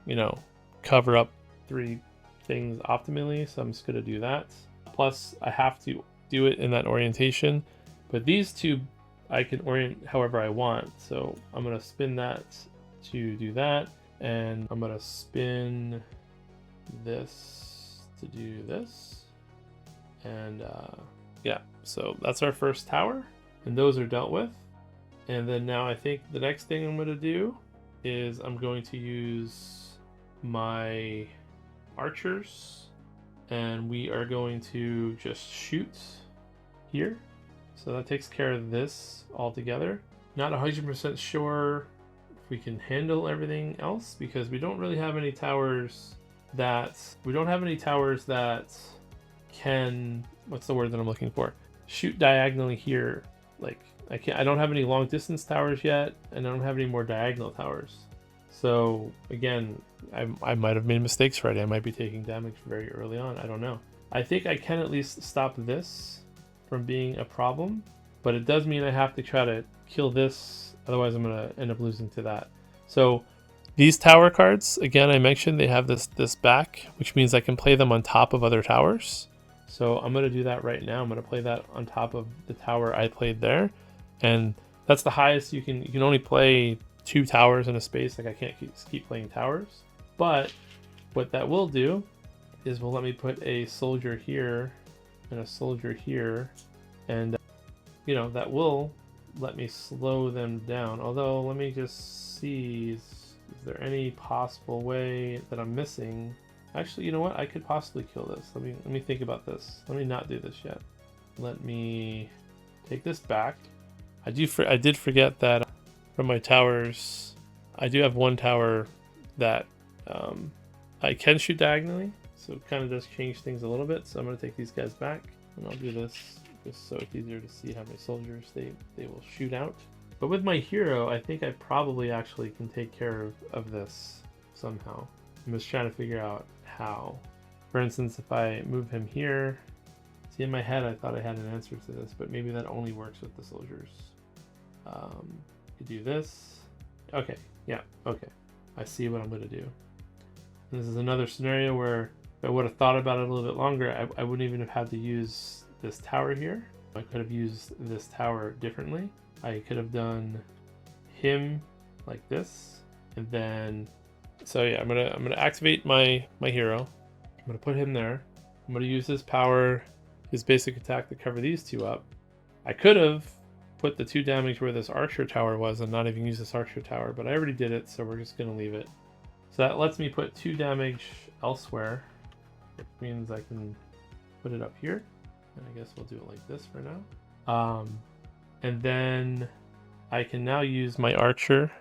you know, cover up 3 things optimally. So I'm just going to do that. Plus, I have to do it in that orientation. But these 2, I can orient however I want. So I'm going to spin that to do that. And I'm going to spin this to do this. And yeah, so that's our first tower. And those are dealt with. And then now I think the next thing I'm going to do is I'm going to use my archers. And we are going to just shoot here. So that takes care of this altogether. Not 100% sure if we can handle everything else because we don't really have any towers that can, what's the word that I'm looking for? Shoot diagonally here. Like I don't have any long distance towers yet, and I don't have any more diagonal towers. So again, I might have made mistakes already. I might be taking damage very early on. I don't know. I think I can at least stop this from being a problem, but it does mean I have to try to kill this. Otherwise, I'm going to end up losing to that. So these tower cards, again, I mentioned they have this back, which means I can play them on top of other towers. So I'm going to do that right now. I'm going to play that on top of the tower I played there. And that's the highest you can only play 2 towers in a space. Like I can't keep playing towers. But what that will do is will let me put a soldier here and a soldier here. And, you know, that will let me slow them down. Although, let me just see, is there any possible way that I'm missing? Actually, you know what? I could possibly kill this. Let me think about this. Let me not do this yet. Let me take this back. I did forget that from my towers, I do have one tower that I can shoot diagonally, so it kind of does change things a little bit. So I'm going to take these guys back, and I'll do this just so it's easier to see how many soldiers they will shoot out. But with my hero, I think I probably actually can take care of this somehow. I'm just trying to figure out how. For instance, if I move him here, see, in my head I thought I had an answer to this, but maybe that only works with the soldiers. You do this. Okay, yeah, okay. I see what I'm going to do. And this is another scenario where if I would have thought about it a little bit longer, I wouldn't even have had to use this tower here. I could have used this tower differently. I could have done him like this, and then, so yeah, I'm gonna activate my hero. I'm gonna put him there. I'm gonna use his power, his basic attack to cover these two up. I could have put the 2 damage where this archer tower was and not even use this archer tower, but I already did it, so we're just gonna leave it. So that lets me put 2 damage elsewhere, which means I can put it up here. And I guess we'll do it like this for now. And then I can now use my archer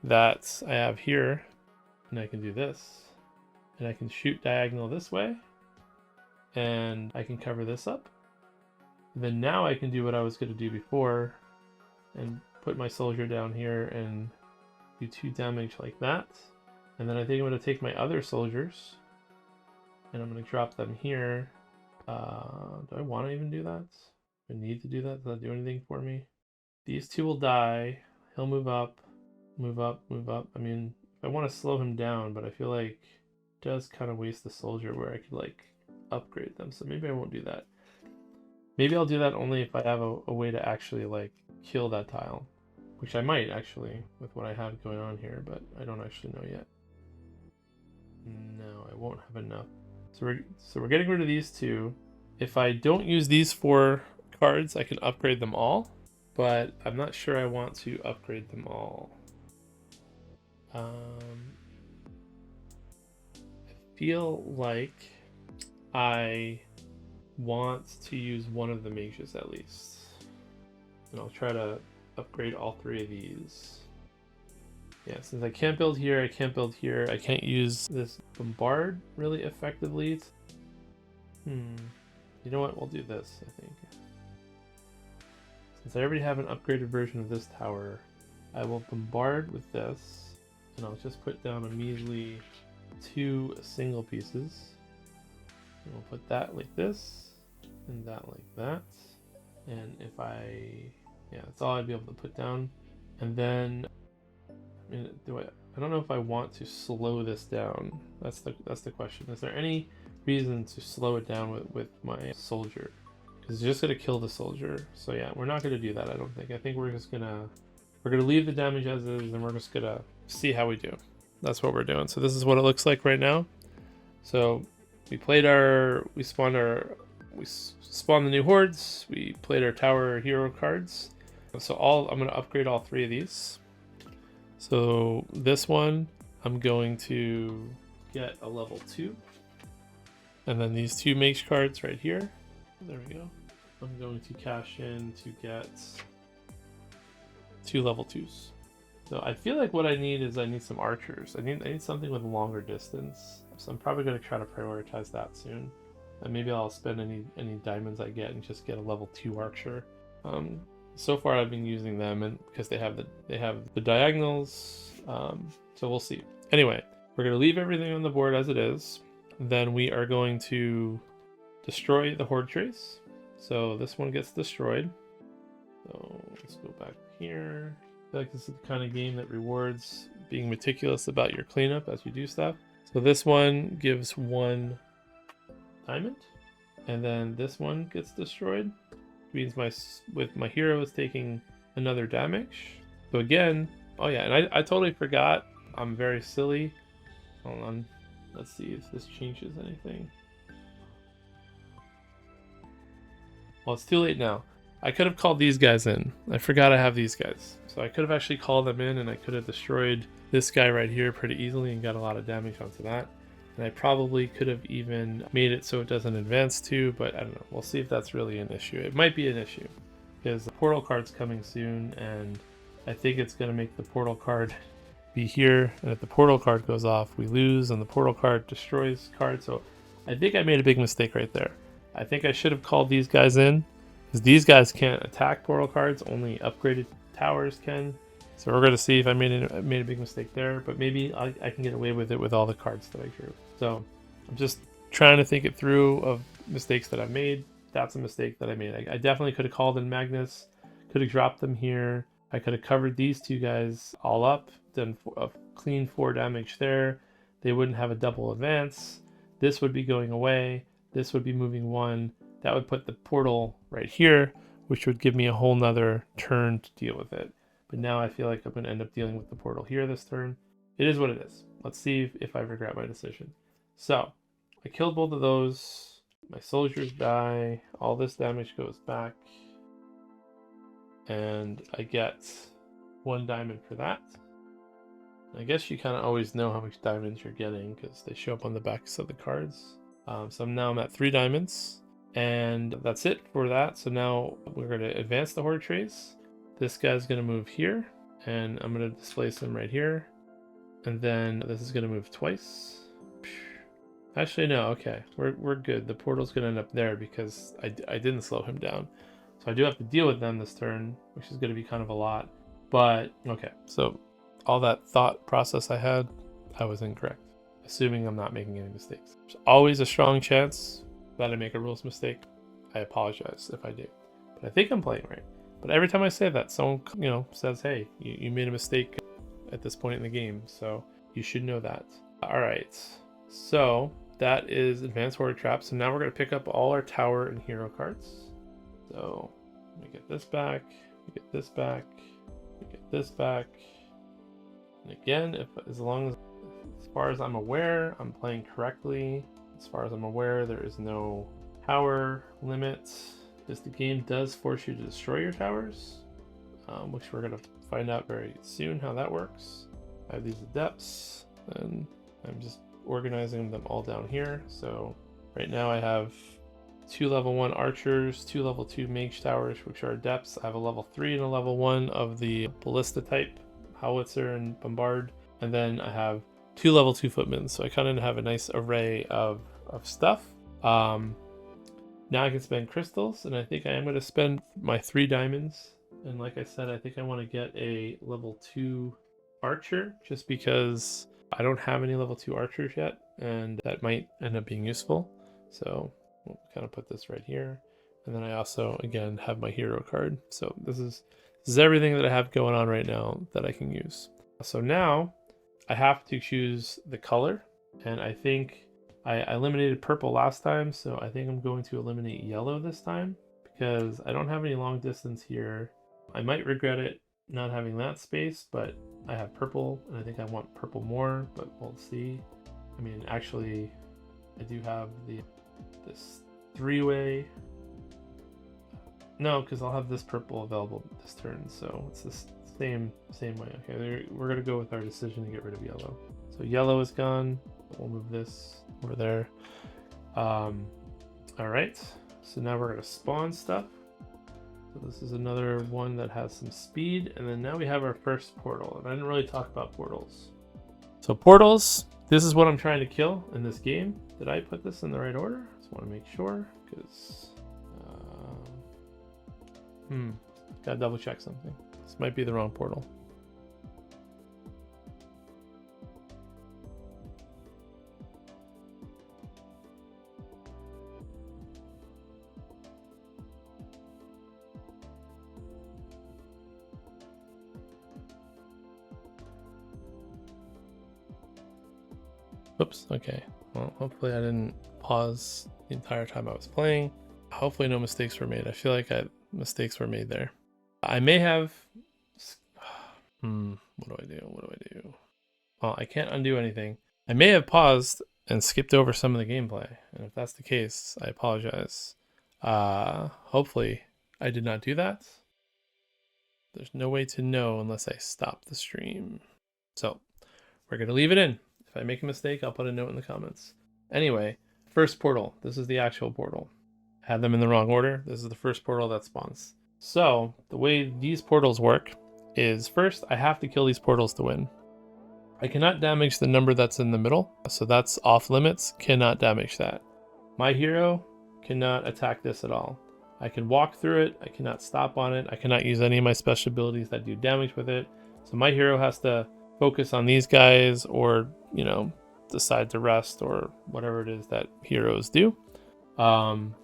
that I have here, and I can do this. And I can shoot diagonal this way, and I can cover this up. And then now I can do what I was going to do before and put my soldier down here and do 2 damage like that. And then I think I'm going to take my other soldiers and I'm going to drop them here. Do I want to even do that? Do I need to do that? Does that do anything for me? These 2 will die. He'll move up, move up, move up. I mean, I want to slow him down, but I feel like it does kind of waste the soldier where I could like upgrade them. So maybe I won't do that. Maybe I'll do that only if I have a way to actually like kill that tile, which I might actually with what I have going on here, but I don't actually know yet. No, I won't have enough. So we're getting rid of these 2. If I don't use these 4 cards, I can upgrade them all, but I'm not sure I want to upgrade them all. I feel like I want to use one of the mages at least, and I'll try to upgrade all 3 of these. Yeah, since I can't build here, I can't build here, I can't use this bombard really effectively. You know what, we'll do this, I think. Since I already have an upgraded version of this tower, I will bombard with this, and I'll just put down a measly 2 single pieces. And we'll put that like this, and that like that. And if yeah, that's all I'd be able to put down. And then, I mean, I don't know if I want to slow this down. That's the question. Is there any reason to slow it down with my soldier? Because it's just gonna kill the soldier. So yeah, we're not gonna do that, I don't think. I think we're gonna leave the damage as is, and we're just gonna see how we do. That's what we're doing. So this is what it looks like right now. So we spawned the new hordes, we played our tower hero cards. So I'm gonna upgrade all 3 of these. So this one, I'm going to get a level 2. And then these 2 mage cards right here. There we go. I'm going to cash in to get 2 level 2s. So I feel like what I need some archers. I need something with a longer distance. So I'm probably going to try to prioritize that soon. And maybe I'll spend any diamonds I get and just get a level 2 archer. So far I've been using them, and because they have the diagonals. So we'll see. Anyway, we're going to leave everything on the board as it is. Then we are going to destroy the horde trace. So this one gets destroyed. So let's go back here. I feel like this is the kind of game that rewards being meticulous about your cleanup as you do stuff. So this one gives 1 diamond, and then this one gets destroyed. Means my hero is taking another damage. So again, oh yeah, and I totally forgot. I'm very silly. Hold on. Let's see if this changes anything. Well, it's too late now. I could have called these guys in. I forgot I have these guys. So I could have actually called them in, and I could have destroyed this guy right here pretty easily and got a lot of damage onto that. And I probably could have even made it so it doesn't advance too, but I don't know. We'll see if that's really an issue. It might be an issue because the portal card's coming soon, and I think it's going to make the portal card be here. And if the portal card goes off, we lose, and the portal card destroys cards. So I think I made a big mistake right there. I think I should have called these guys in, because these guys can't attack portal cards. Only upgraded towers can. So we're going to see if I made a big mistake there, but maybe I can get away with it with all the cards that I drew. So I'm just trying to think it through of mistakes that I've made. That's a mistake that I made. I definitely could have called in Magnus, could have dropped them here. I could have covered these 2 guys all up, done a clean 4 damage there. They wouldn't have a double advance. This would be going away. This would be moving 1. That would put the portal right here, which would give me a whole nother turn to deal with it. But now I feel like I'm going to end up dealing with the portal here this turn. It is what it is. Let's see if I regret my decision. So I killed both of those. My soldiers die. All this damage goes back. And I get 1 diamond for that. I guess you kind of always know how much diamonds you're getting because they show up on the backs of the cards. So now I'm at 3 diamonds. And that's it for that. So now we're going to advance the horde trace. This guy's going to move here. And I'm going to displace him right here. And then this is going to move twice. Actually, no. Okay. We're good. The portal's going to end up there because I didn't slow him down. So I do have to deal with them this turn, which is going to be kind of a lot. But, okay. So all that thought process I had, I was incorrect. Assuming I'm not making any mistakes. There's always a strong chance that I make a rules mistake. I apologize if I do. But I think I'm playing right. But every time I say that, someone, says, hey, you made a mistake at this point in the game. So you should know that. All right. So that is Advanced Horde Trap. So now we're going to pick up all our tower and hero cards. So we get this back. We get this back. We get this back. And again, as far as I'm aware, I'm playing correctly. As far as I'm aware, there is no power limit. The game does force you to destroy your towers, which we're going to find out very soon how that works. I have these adepts, and I'm just organizing them all down here. So right now I have 2 level 1 archers, 2 level 2 mage towers, which are adepts. I have a level 3 and a level 1 of the ballista type, howitzer and bombard, and then I have 2 level 2 footmen. So I kind of have a nice array of stuff. Now I can spend crystals, and I think I am going to spend my 3 diamonds. And like I said, I think I want to get a level 2 archer, just because I don't have any level 2 archers yet, and that might end up being useful. So we'll kind of put this right here. And then I also, again, have my hero card. So this is everything that I have going on right now that I can use. So now I have to choose the color, and I think I eliminated purple last time, so I think I'm going to eliminate yellow this time because I don't have any long distance here. I might regret it not having that space, but I have purple, and I think I want purple more, but we'll see. I mean, actually, I do have this 3-way. No, because I'll have this purple available this turn, so it's the same way. Okay, we're going to go with our decision to get rid of yellow. So yellow is gone. We'll move this over there. All right, so now we're going to spawn stuff. So this is another one that has some speed, and then now we have our first portal, and I didn't really talk about portals. So portals, this is what I'm trying to kill in this game. Did I put this in the right order? Just want to make sure, because gotta double check something. This might be the wrong portal. Oops, okay. Well, hopefully I didn't pause the entire time I was playing. Hopefully no mistakes were made. I feel like mistakes were made there. I may have... What do I do? Well, I can't undo anything. I may have paused and skipped over some of the gameplay. And if that's the case, I apologize. Hopefully I did not do that. There's no way to know unless I stop the stream. So we're going to leave it in. If I make a mistake, I'll put a note in the comments. Anyway, first portal. This is the actual portal. I had them in the wrong order. This is the first portal that spawns. So the way these portals work is first I have to kill these portals to win. I cannot damage the number that's in the middle. So that's off limits. Cannot damage that. My hero cannot attack this at all. I can walk through it. I cannot stop on it. I cannot use any of my special abilities that do damage with it. So my hero has to focus on these guys, or decide to rest, or whatever it is that heroes do. Then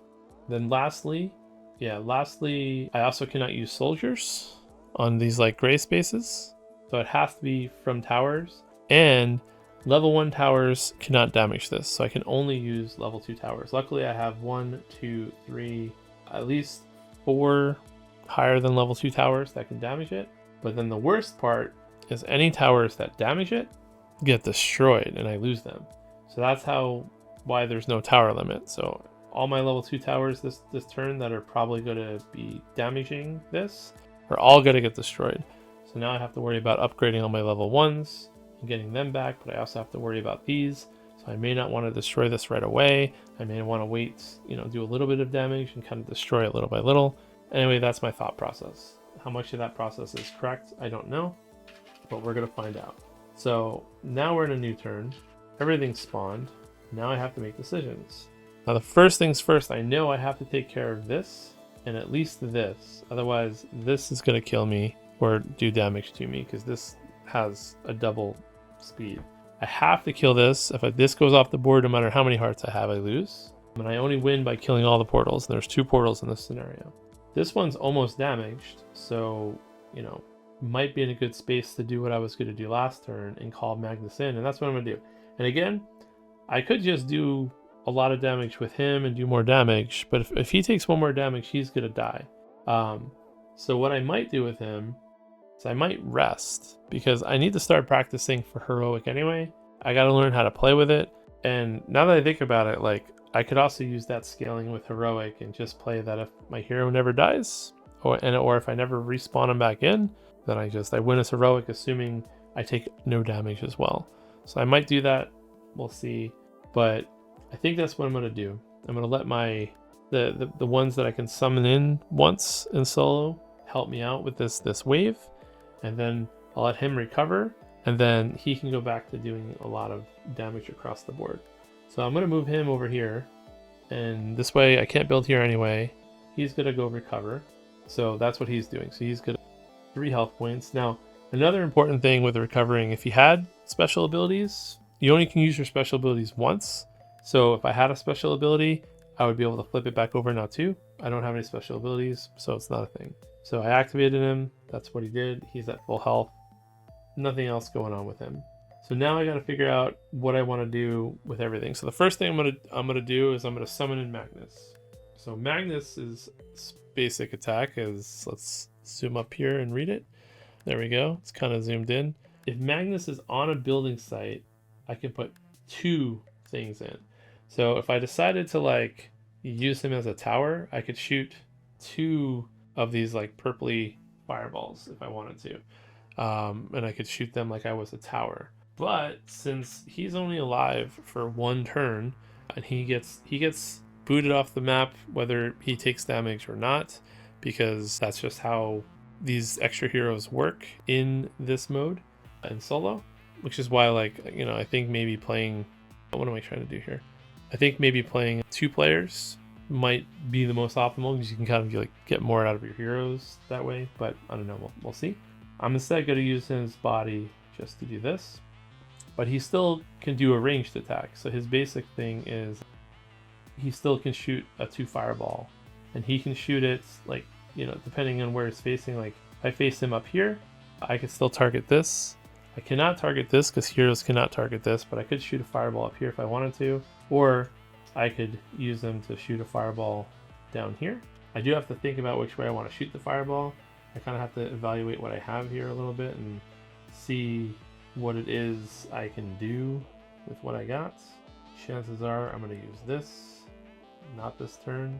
lastly, I also cannot use soldiers on these gray spaces, so it has to be from towers, and level 1 towers cannot damage this, so I can only use level 2 towers. Luckily I have 1, 2, 3, at least 4 higher than level 2 towers that can damage it. But then the worst part is any towers that damage it get destroyed and I lose them. So that's why there's no tower limit. So all my level 2 towers this turn that are probably going to be damaging this are all going to get destroyed. So now I have to worry about upgrading all my level 1s and getting them back, but I also have to worry about these. So I may not want to destroy this right away. I may want to wait, do a little bit of damage and kind of destroy it little by little. Anyway, that's my thought process. How much of that process is correct, I don't know, but we're going to find out. So now we're in a new turn. Everything's spawned. Now I have to make decisions. Now the first things first, I know I have to take care of this and at least this. Otherwise, this is going to kill me or do damage to me because this has a double speed. I have to kill this. If this goes off the board, no matter how many hearts I have, I lose. And I only win by killing all the portals. And there's 2 portals in this scenario. This one's almost damaged, so, might be in a good space to do what I was going to do last turn and call Magnus in, and that's what I'm going to do. And again, I could just do a lot of damage with him and do more damage, but if he takes 1 more damage, he's going to die. So what I might do with him is I might rest, because I need to start practicing for Heroic anyway. I got to learn how to play with it, and now that I think about it, I could also use that scaling with Heroic and just play that if my hero never dies, or if I never respawn him back in, then I win as Heroic, assuming I take no damage as well. So I might do that. We'll see. But I think that's what I'm going to do. I'm going to let the ones that I can summon in once in solo help me out with this wave, and then I'll let him recover, and then he can go back to doing a lot of damage across the board. So I'm going to move him over here, and this way I can't build here anyway. He's going to go recover. So that's what he's doing. So he's going to 3 health points. Now, another important thing with recovering, if you had special abilities, you only can use your special abilities once. So if I had a special ability, I would be able to flip it back over now too. I don't have any special abilities, so it's not a thing. So I activated him. That's what he did. He's at full health. Nothing else going on with him. So now I got to figure out what I want to do with everything. So the first thing I'm gonna do is I'm gonna summon in Magnus. So Magnus's basic attack is, let's zoom up here and read it. There we go. It's kind of zoomed in. If Magnus is on a building site, I can put 2 things in. So if I decided to use him as a tower, I could shoot 2 of these purpley fireballs if I wanted to, and I could shoot them like I was a tower. But since he's only alive for 1 turn, and he gets booted off the map whether he takes damage or not, because that's just how these extra heroes work in this mode in solo, which is why I think maybe playing, what am I trying to do here? I think maybe playing 2 players might be the most optimal, because you can kind of get more out of your heroes that way, but I don't know, we'll see. I'm instead going to use his body just to do this, but he still can do a ranged attack. So his basic thing is he still can shoot a 2 fireball, and he can shoot it depending on where it's facing. If I face him up here, I could still target this. I cannot target this because heroes cannot target this, but I could shoot a fireball up here if I wanted to, or I could use them to shoot a fireball down here. I do have to think about which way I want to shoot the fireball. I kind of have to evaluate what I have here a little bit and see what it is I can do with what I got. Chances are I'm going to use this, not this turn.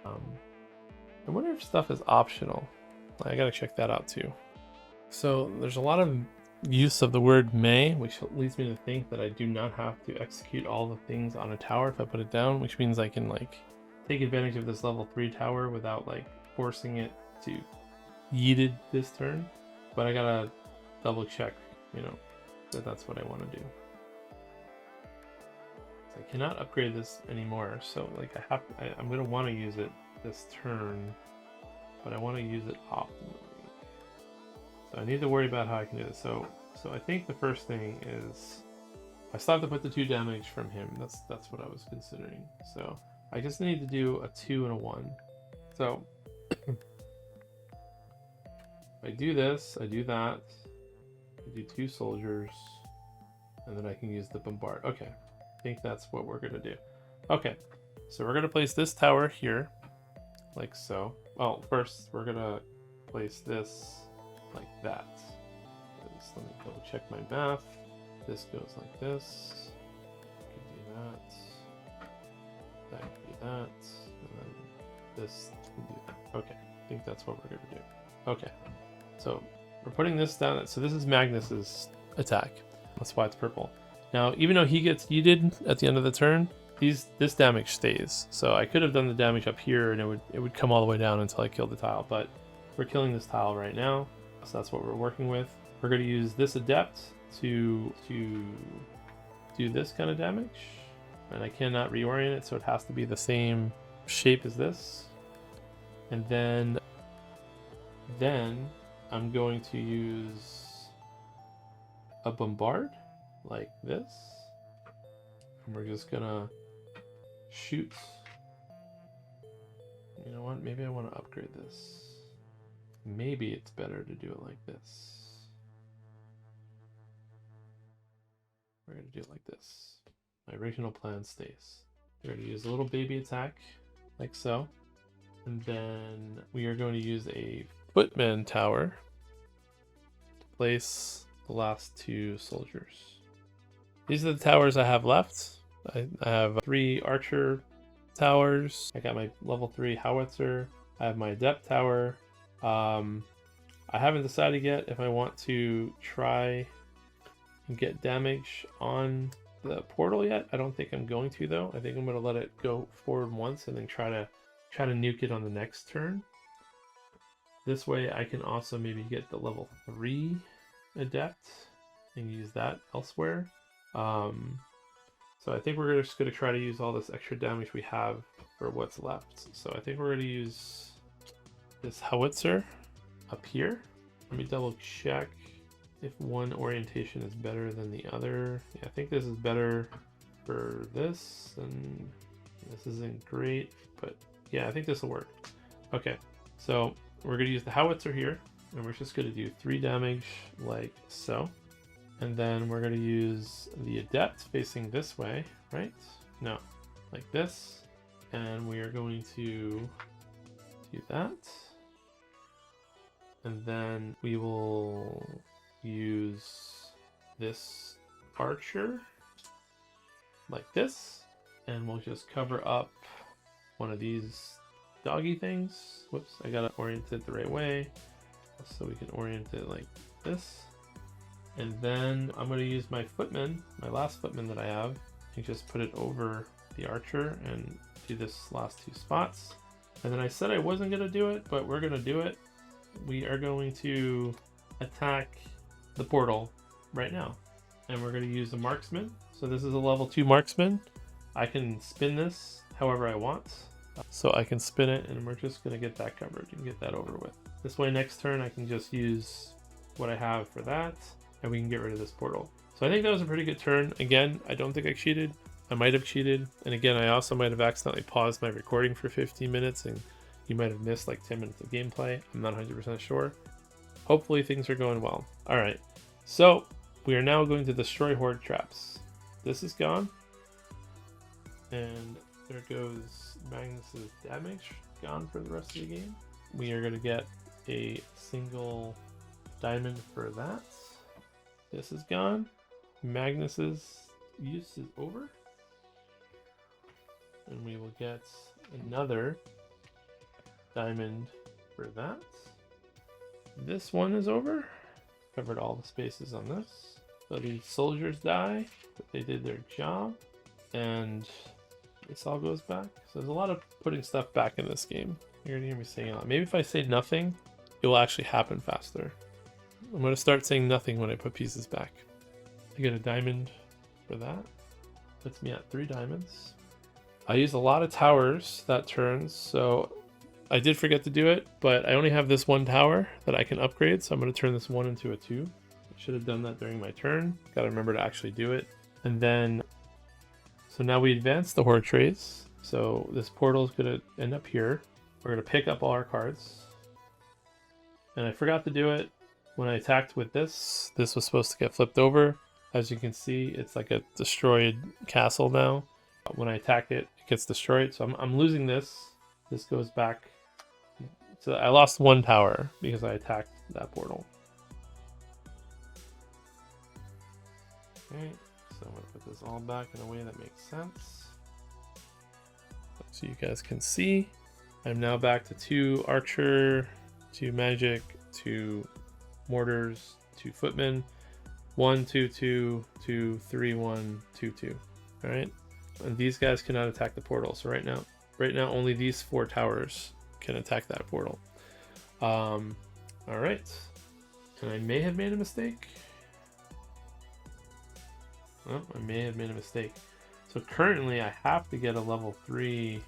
I wonder if stuff is optional. I gotta check that out too. So there's a lot of use of the word may, which leads me to think that I do not have to execute all the things on a tower if I put it down, which means I can take advantage of this level 3 tower without forcing it to yeet it this turn. But I gotta double check, that that's what I want to do. So I cannot upgrade this anymore, so I'm gonna want to use it this turn, but I want to use it optimally. So I need to worry about how I can do this. So I think the first thing is I still have to put the 2 damage from him. That's what I was considering. So I just need to do a 2 and a 1. So I do this, I do that, I do 2 soldiers, and then I can use the bombard. Okay, I think that's what we're gonna do. Okay, so we're gonna place this tower here, like so. well, first we're gonna place this like that. Let me double check my math. This goes like this. Could do that. That could be that. And then this could do that. Okay, I think that's what we're gonna do. Okay, so we're putting this down. So this is Magnus's attack. That's why it's purple. Now, even though he gets yeeted at the end of the turn, this damage stays. So I could have done the damage up here and it would come all the way down until I killed the tile, but we're killing this tile right now. So that's what we're working with. We're going to use this adept to do this kind of damage. And I cannot reorient it, so it has to be the same shape as this. And then I'm going to use a bombard like this. And we're just gonna shoot. You know what? Maybe I want to upgrade this. Maybe it's better to do it like this. We're going to do it like this. My original plan stays. We're going to use a little baby attack, like so. And then we are going to use a footman tower to place the last 2 soldiers. These are the towers I have left. I have 3 archer towers. I got my level 3 howitzer. I have my adept tower. I haven't decided yet if I want to try and get damage on the portal yet. I don't think I'm going to though. I think I'm going to let it go forward once and then try to nuke it on the next turn. This way I can also maybe get the level 3 adept and use that elsewhere. So I think we're just going to try to use all this extra damage we have for what's left. So I think we're going to use this howitzer up here. Let me double check if one orientation is better than the other. Yeah, I think this is better for this, and this isn't great, but yeah, I think this will work. Okay, so we're going to use the howitzer here, and we're just going to do 3 damage like so. And then we're going to use the adept facing this way, right? No, like this. And we are going to do that. And then we will use this archer like this. And we'll just cover up one of these doggy things. Whoops, I got to orient it the right way. So we can orient it like this. And then I'm going to use my footman, my last footman that I have, and just put it over the archer and do this last 2 spots. And then I said I wasn't going to do it, but we're going to do it. We are going to attack the portal right now. And we're going to use the marksman. So this is a level 2 marksman. I can spin this however I want. So I can spin it and we're just going to get that covered and get that over with. This way next turn I can just use what I have for that. And we can get rid of this portal. So I think that was a pretty good turn. Again, I don't think I cheated. I might have cheated. And again, I also might have accidentally paused my recording for 15 minutes and you might have missed like 10 minutes of gameplay. I'm not 100% sure. Hopefully things are going well. All right, so we are now going to destroy horde traps. This is gone. And there goes Magnus's damage, gone for the rest of the game. We are going to get a single diamond for that. This is gone. Magnus's use is over. And we will get another diamond for that. This one is over. Covered all the spaces on this. So these soldiers die, but they did their job. And this all goes back. So there's a lot of putting stuff back in this game. You're gonna hear me saying a lot. Maybe if I say nothing, it will actually happen faster. I'm going to start saying nothing when I put pieces back. I get a diamond for that. Puts me at 3 diamonds. I used a lot of towers that turn, so I did forget to do it, but I only have this 1 tower that I can upgrade, so I'm going to turn this 1 into a 2. I should have done that during my turn. Got to remember to actually do it. And then, so now we advance the horde trays. So this portal is going to end up here. We're going to pick up all our cards. And I forgot to do it. When I attacked with this was supposed to get flipped over. As you can see, it's like a destroyed castle now. When I attack it, it gets destroyed. So I'm losing this. This goes back So I lost 1 tower because I attacked that portal. Okay, so I'm gonna put this all back in a way that makes sense. So you guys can see, I'm now back to 2 archer, 2 magic, 2 mortars, 2 footmen, 1 2 2 2 3 1 2 2. All right, and these guys cannot attack the portal. So right now only these 4 towers can attack that portal. All right, and I may have made a mistake. Oh, I may have made a mistake. So currently I have to get a level 3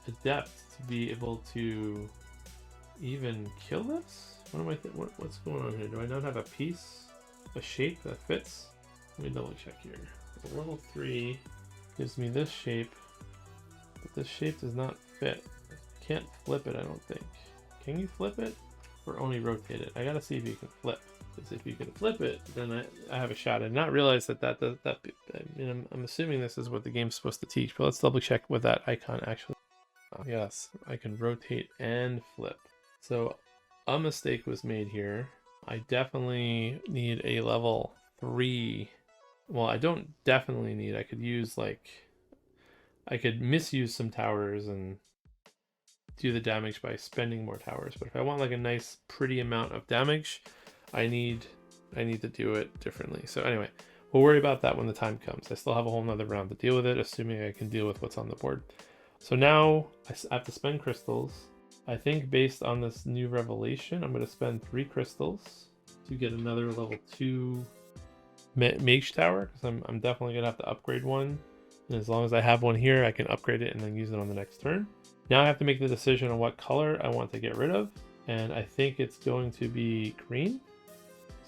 adept to be able to even kill this? What am I what's going on here? Do I not have a piece, a shape that fits? Let me double check here. So level 3 gives me this shape, but this shape does not fit. I can't flip it, I don't think. Can you flip it or only rotate it? I gotta see if you can flip. Because if you can flip it, then I have a shot. I did not realize that I mean, I'm assuming this is what the game's supposed to teach, but let's double check what that icon actually. Yes, I can rotate and flip. So a mistake was made here. I definitely need a level 3. Well, I don't definitely need. I could use I could misuse some towers and do the damage by spending more towers. But if I want like a nice pretty amount of damage, I need to do it differently. So anyway, we'll worry about that when the time comes. I still have a whole nother round to deal with it, assuming I can deal with what's on the board. So now I have to spend crystals. I think based on this new revelation, I'm going to spend 3 crystals to get another level 2 mage tower, because I'm definitely going to have to upgrade one. And as long as I have one here, I can upgrade it and then use it on the next turn. Now I have to make the decision on what color I want to get rid of. And I think it's going to be green.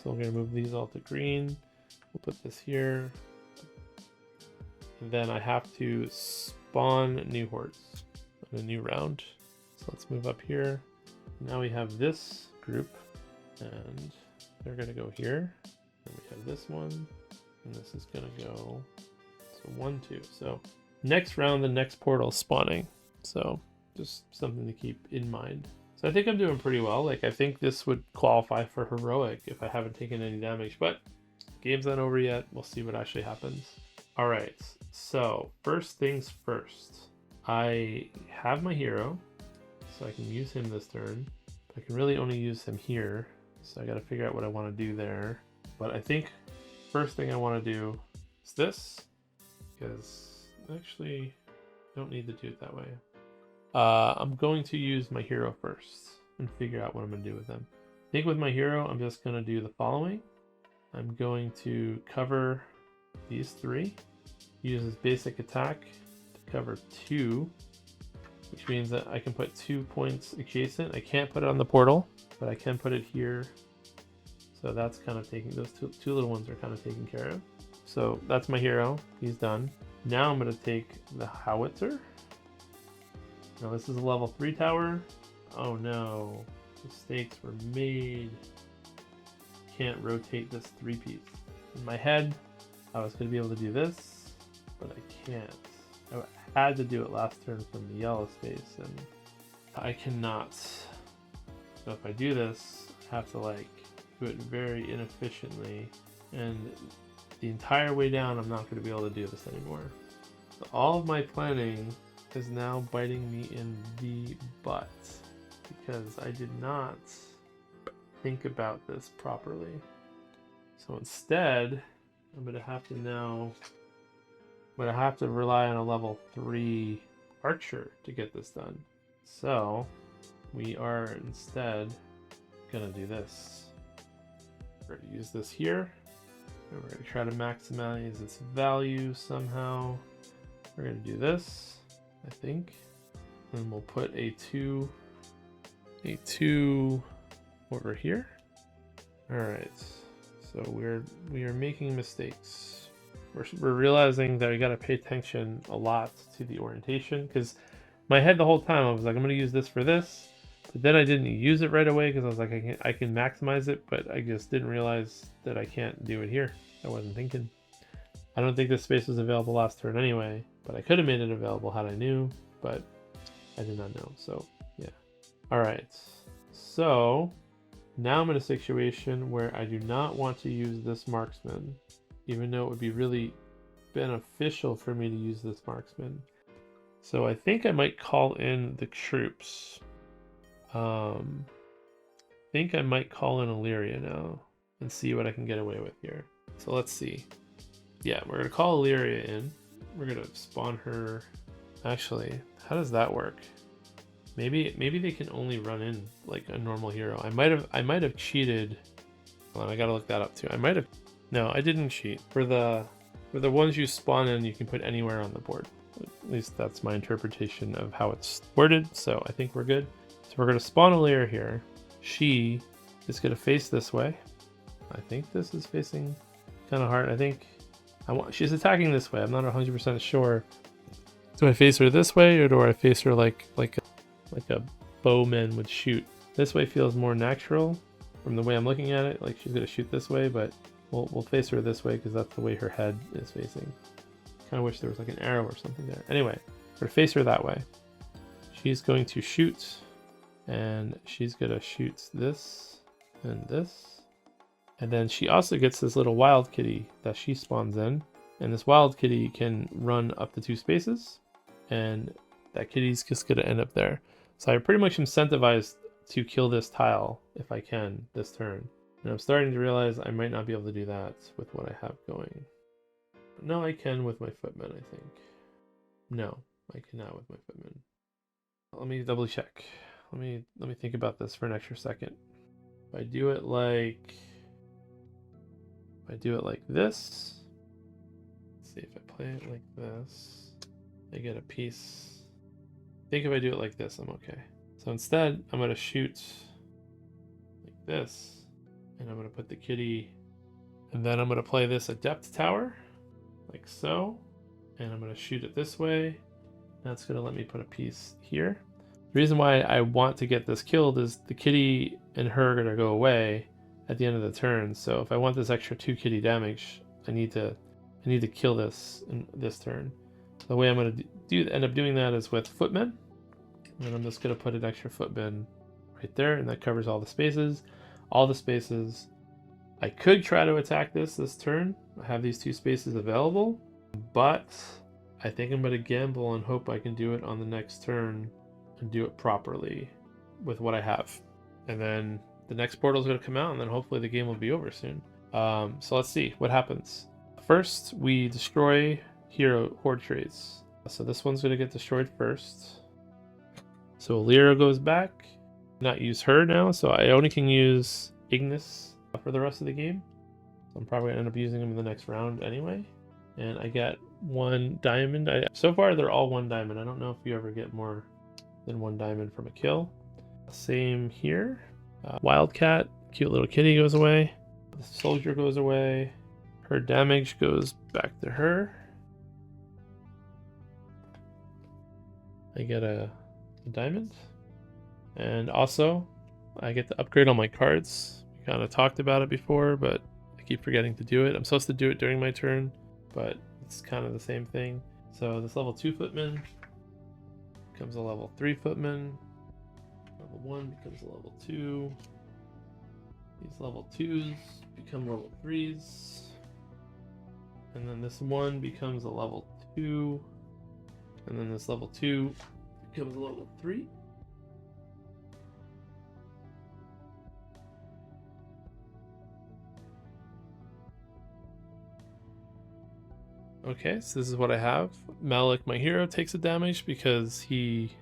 So I'm going to move these all to green. We'll put this here. And then I have to spawn new hordes in a new round. So let's move up here. Now we have this group, and they're going to go here. And we have this one, and this is going to go, so 1, 2. So next round, the next portal is spawning. So just something to keep in mind. So I think I'm doing pretty well. Like, I think this would qualify for heroic if I haven't taken any damage, but game's not over yet. We'll see what actually happens. All right, so first things first. I have my hero, so I can use him this turn. I can really only use him here, so I got to figure out what I want to do there. But I think first thing I want to do is this, because actually I don't need to do it that way. I'm going to use my hero first and figure out what I'm going to do with them. I think with my hero, I'm just going to do the following. I'm going to cover these 3, use his basic attack to cover 2, which means that I can put 2 points adjacent. I can't put it on the portal, but I can put it here. So that's kind of taking, those two little ones are kind of taken care of. So that's my hero, he's done. Now I'm going to take the howitzer. Now this is a level 3 tower. Oh no, mistakes were made. Can't rotate this 3-piece. In my head, I was going to be able to do this, but I can't. I had to do it last turn from the yellow space, and I cannot. So if I do this, I have to do it very inefficiently, and the entire way down, I'm not going to be able to do this anymore. So all of my planning is now biting me in the butt because I did not think about this properly. So instead, I'm going to have to rely on a level 3 archer to get this done. So we are instead going to do this. We're going to use this here, and we're going to try to maximize its value somehow. We're going to do this, I think, and we'll put a 2 over here. All right, so we are making mistakes. We're realizing that we got to pay attention a lot to the orientation, because my head the whole time I was like, I'm going to use this for this, but then I didn't use it right away because I was like, I can maximize it, but I just didn't realize that I can't do it here. I wasn't thinking. I don't think this space was available last turn anyway, but I could have made it available had I knew, but I did not know. So yeah. All right. So now I'm in a situation where I do not want to use this marksman, even though it would be really beneficial for me to use this marksman. So I think I might call in the troops. I think I might call in Illyria now and see what I can get away with here. So let's see. Yeah, we're gonna call Illyria in. We're gonna spawn her. Actually, how does that work? Maybe they can only run in like a normal hero. I might have cheated. Hold on, I gotta look that up too. I might have. No, I didn't cheat. For the ones you spawn in, you can put anywhere on the board. At least that's my interpretation of how it's worded. So I think we're good. So we're gonna spawn Illyria here. She is gonna face this way. I think this is facing kind of hard. I think she's attacking this way. I'm not 100% sure. Do I face her this way, or do I face her like a bowman would shoot? This way feels more natural from the way I'm looking at it. Like she's gonna shoot this way, but we'll face her this way because that's the way her head is facing. Kind of wish there was like an arrow or something there. Anyway, we're gonna face her that way. She's going to shoot, and she's gonna shoot this and this. And then she also gets this little wild kitty that she spawns in. And this wild kitty can run up to 2 spaces. And that kitty's just going to end up there. So I pretty much incentivized to kill this tile if I can this turn. And I'm starting to realize I might not be able to do that with what I have going. No, I can with my footmen, I think. No, I cannot with my footmen. Let me double check. Let me think about this for an extra second. If I do it like this, let's see if I play it like this, I get a piece. I think if I do it like this, I'm okay. So instead, I'm going to shoot like this, and I'm going to put the kitty, and then I'm going to play this adept tower, like so, and I'm going to shoot it this way. That's going to let me put a piece here. The reason why I want to get this killed is the kitty and her are going to go away at the end of the turn. So if I want this extra 2 kitty damage, I need to kill this in this turn. The way I'm going to end up doing that is with footmen, and I'm just going to put an extra footman right there, and that covers all the spaces. All the spaces. I could try to attack this turn. I have these 2 spaces available, but I think I'm going to gamble and hope I can do it on the next turn and do it properly with what I have. And then the next portal is going to come out, and then hopefully the game will be over soon. So let's see what happens. First, we destroy hero horde traits. So this one's going to get destroyed first. So Illyria goes back. Not use her now, so I only can use Ignis for the rest of the game. So I'm probably going to end up using them in the next round anyway. And I get 1 diamond. So far, they're all 1 diamond. I don't know if you ever get more than 1 diamond from a kill. Same here. Wildcat, cute little kitty, goes away. The soldier goes away. Her damage goes back to her. I get a diamond. And also, I get to upgrade all my cards. We kind of talked about it before, but I keep forgetting to do it. I'm supposed to do it during my turn, but it's kind of the same thing. So this level 2 footman becomes a level 3 footman. Level 1 becomes a level 2. These level 2s become level 3s. And then this one becomes a level 2. And then this level 2 becomes a level 3. Okay, so this is what I have. Malik, my hero, takes a damage because he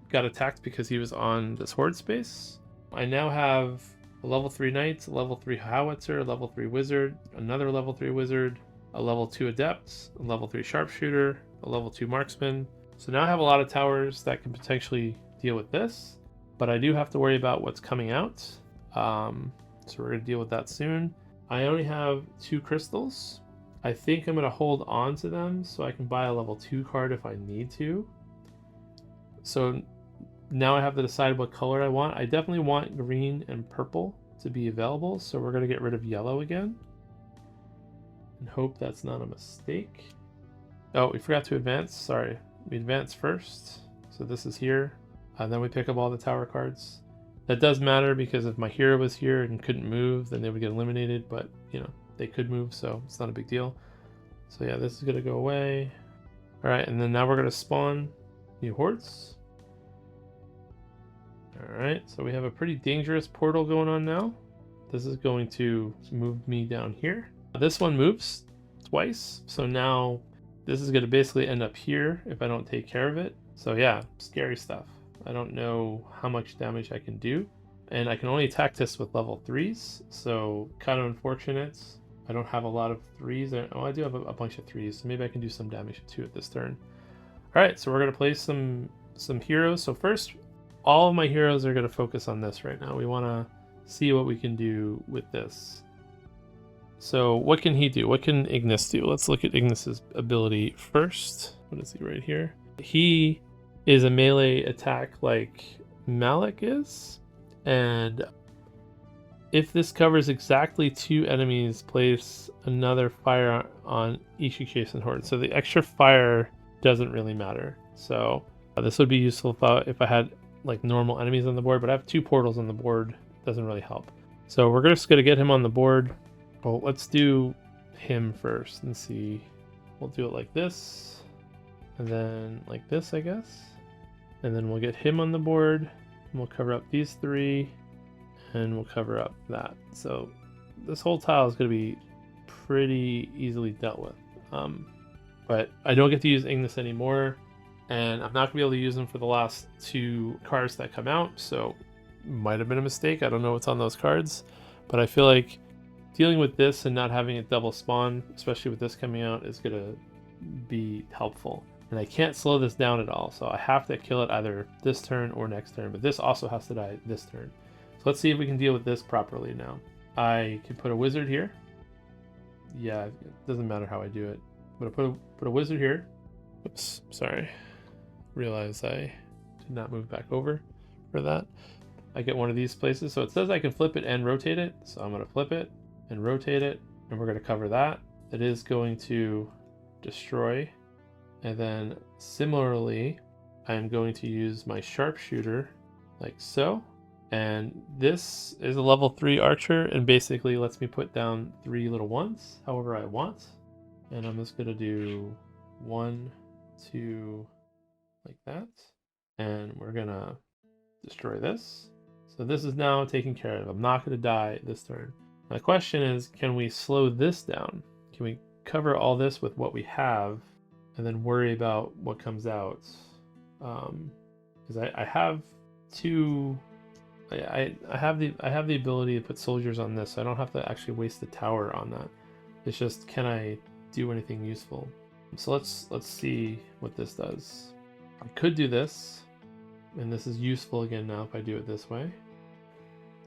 got attacked because he was on this horde space. I now have a level 3 knight, a level 3 howitzer, a level 3 wizard, another level 3 wizard, a level 2 adept, a level 3 sharpshooter, a level 2 marksman. So now I have a lot of towers that can potentially deal with this, but I do have to worry about what's coming out. So we're going to deal with that soon. I only have 2 crystals. I think I'm going to hold on to them so I can buy a level 2 card if I need to. So now I have to decide what color I want. I definitely want green and purple to be available, so we're going to get rid of yellow again. And hope that's not a mistake. Oh, we forgot to advance. Sorry. We advance first. So this is here. And then we pick up all the tower cards. That does matter because if my hero was here and couldn't move, then they would get eliminated, but you know, they could move, so it's not a big deal. So yeah, this is gonna go away. All right, and then now we're gonna spawn new hordes. All right, so we have a pretty dangerous portal going on now. This is going to move me down here. This one moves twice, so now this is gonna basically end up here if I don't take care of it. So yeah, scary stuff. I don't know how much damage I can do, and I can only attack this with level 3s, so kind of unfortunate. I don't have a lot of 3s. Oh, I do have a bunch of 3s, so maybe I can do some damage too at this turn. All right, so we're gonna play some heroes. So first, all of my heroes are gonna focus on this right now. We wanna see what we can do with this. So what can he do? What can Ignis do? Let's look at Ignis's ability first. What is he right here? He is a melee attack like Malik is, and if this covers exactly 2 enemies, place another fire on each adjacent horde. So the extra fire doesn't really matter. So this would be useful if I had like normal enemies on the board, but I have 2 portals on the board. Doesn't really help. So we're just gonna get him on the board. Well, let's do him first and see. We'll do it like this, and then like this, I guess. And then we'll get him on the board, and we'll cover up these 3, and we'll cover up that. So this whole tile is going to be pretty easily dealt with. But I don't get to use Ignis anymore, and I'm not going to be able to use them for the last 2 cards that come out, so might have been a mistake. I don't know what's on those cards, but I feel like dealing with this and not having it double spawn, especially with this coming out, is going to be helpful. And I can't slow this down at all, so I have to kill it either this turn or next turn, but this also has to die this turn. So let's see if we can deal with this properly now. I can put a wizard here. Yeah, it doesn't matter how I do it. I'm gonna put a wizard here. Oops, sorry. Realize I did not move back over for that. I get one of these places. So it says I can flip it and rotate it. So I'm gonna flip it and rotate it, and we're gonna cover that. It is going to destroy. And then similarly, I'm going to use my sharpshooter like so. And this is a level 3 archer and basically lets me put down 3 little ones however I want. And I'm just gonna do 1, 2, like that. And we're gonna destroy this. So this is now taken care of. I'm not gonna die this turn. My question is, can we slow this down? Can we cover all this with what we have and then worry about what comes out? Because I have 2. I have the ability to put soldiers on this, so I don't have to actually waste the tower on that. It's just, can I do anything useful? So let's see what this does. I could do this, and this is useful again now if I do it this way.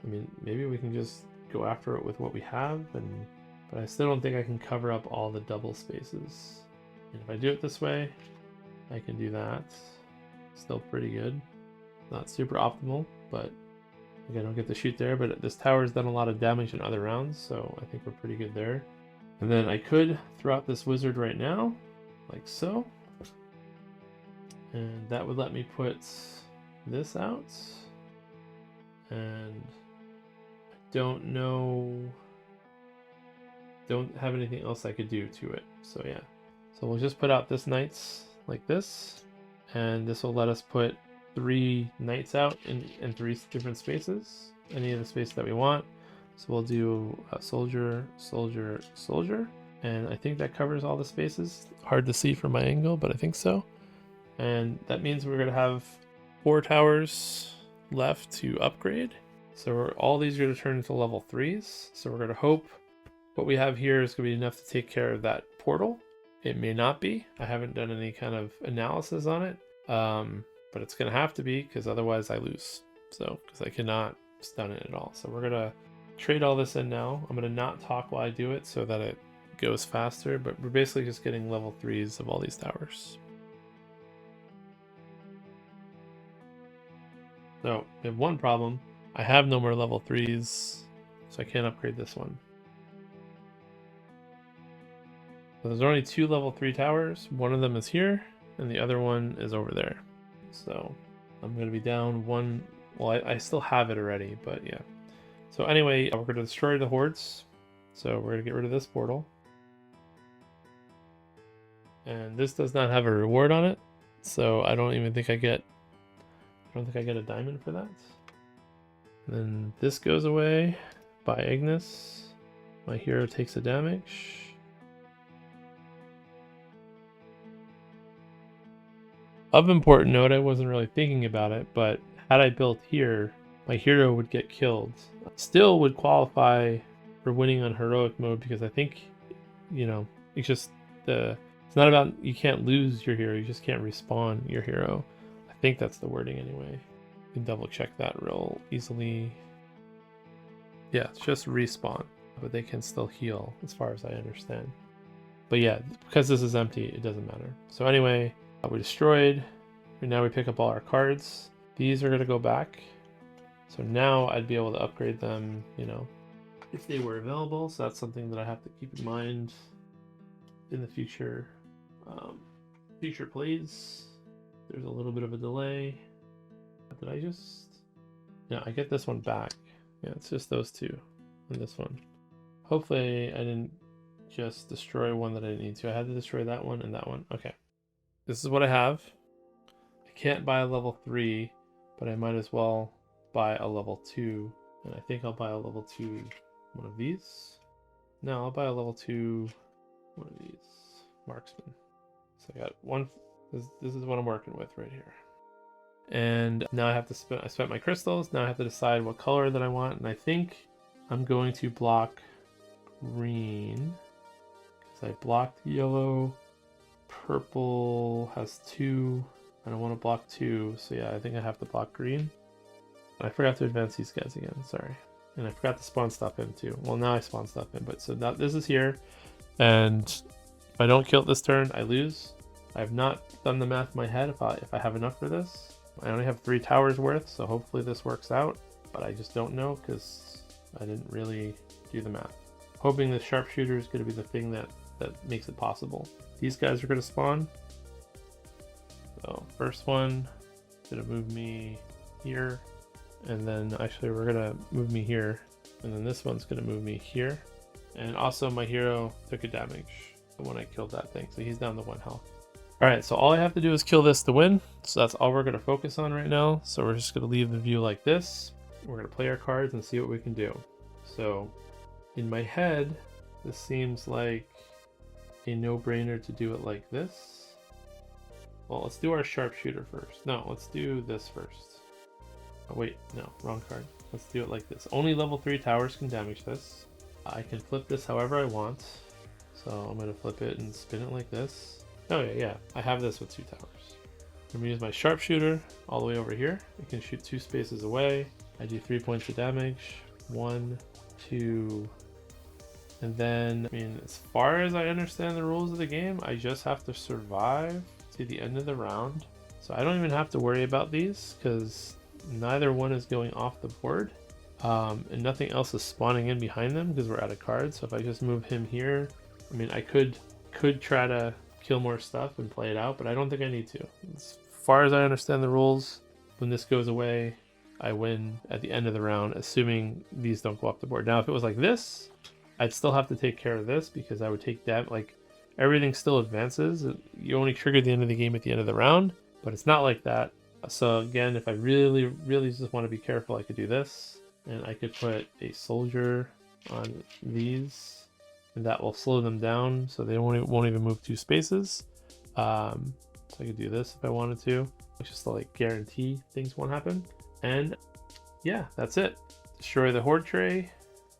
I mean, maybe we can just go after it with what we have, but I still don't think I can cover up all the double spaces. And if I do it this way, I can do that. Still pretty good. Not super optimal, but again, I don't get to shoot there, but this tower's done a lot of damage in other rounds, so I think we're pretty good there. And then I could throw out this wizard right now, like so. And that would let me put this out. And I don't have anything else I could do to it, so yeah. So we'll just put out this knights like this, and this will let us put 3 knights out in 3 different spaces, any of the space that we want. So we'll do a soldier, soldier, soldier, and I think that covers all the spaces. Hard to see from my angle, but I think so. And that means we're going to have 4 towers left to upgrade. So all these are going to turn into level 3s. So we're going to hope what we have here is going to be enough to take care of that portal. It may not be. I haven't done any kind of analysis on it, but it's going to have to be, because otherwise I lose. So, because I cannot stun it at all. So we're going to trade all this in now. I'm going to not talk while I do it so that it goes faster, but we're basically just getting level 3s of all these towers. So we have one problem. I have no more level 3s, so I can't upgrade this one. So there's only 2 level 3 towers. One of them is here, and the other one is over there. So I'm going to be down one Well, I still have it already, but yeah. So anyway, we're going to destroy the hordes. So we're going to get rid of this portal. And this does not have a reward on it. So I don't even think I get... I don't think I get a diamond for that. And then this goes away by Ignis. My hero takes a damage. Of important note, I wasn't really thinking about it, but had I built here, my hero would get killed. Still would qualify for winning on heroic mode because I think, you know, it's just it's not about, you can't lose your hero, you just can't respawn your hero. I think that's the wording anyway. You can double check that real easily. Yeah, it's just respawn, but they can still heal as far as I understand. But yeah, because this is empty, it doesn't matter. So anyway, we destroyed, and now we pick up all our cards. These are going to go back. So now I'd be able to upgrade them, you know, if they were available. So that's something that I have to keep in mind in the future. Future plays. There's a little bit of a delay. Did I just... Yeah, I get this one back. Yeah, it's just those two and this one. Hopefully I didn't just destroy one that I didn't need to. I had to destroy that one and that one. Okay. This is what I have. I can't buy a level 3, but I might as well buy a level 2. And I think I'll buy a level 2 one of these. No, I'll buy a level 2 one of these. Marksman. So I got one. This is what I'm working with right here. And now I have to I spent my crystals. Now I have to decide what color that I want. And I think I'm going to block green. Because I blocked yellow. Purple has 2. I don't want to block 2, so yeah, I think I have to block green. I forgot to advance these guys again, sorry. And I forgot to spawn stuff in too. Well, now I spawn stuff in, but so that this is here. And if I don't kill it this turn, I lose. I have not done the math in my head if I have enough for this. I only have 3 towers worth, so hopefully this works out. But I just don't know because I didn't really do the math. Hoping the sharpshooter is going to be the thing that makes it possible. These guys are going to spawn. So first one is going to move me here. And then actually we're going to move me here. And then this one's going to move me here. And also my hero took a damage when I killed that thing. So he's down to 1 health. Alright, so all I have to do is kill this to win. So that's all we're going to focus on right now. So we're just going to leave the view like this. We're going to play our cards and see what we can do. So in my head, this seems like a no-brainer to do it like this. Well, let's do our sharpshooter first. No, let's do this first. Oh, wait, no, wrong card. Let's do it like this. Only level 3 towers can damage this. I can flip this however I want. So I'm going to flip it and spin it like this. Oh yeah, I have this with 2 towers. I'm going to use my sharpshooter all the way over here. It can shoot 2 spaces away. I do 3 points of damage. 1, 2... And then, I mean, as far as I understand the rules of the game, I just have to survive to the end of the round. So I don't even have to worry about these because neither one is going off the board. And nothing else is spawning in behind them because we're out of cards. So if I just move him here, I mean, I could try to kill more stuff and play it out, but I don't think I need to. As far as I understand the rules, when this goes away, I win at the end of the round, assuming these don't go off the board. Now, if it was like this, I'd still have to take care of this because I would take that, like, everything still advances. You only trigger the end of the game at the end of the round, but it's not like that. So again, if I really, really just want to be careful, I could do this, and I could put a soldier on these, and that will slow them down so they won't even move 2 spaces. So I could do this if I wanted to, just to like guarantee things won't happen. And yeah, that's it. Destroy the horde tray.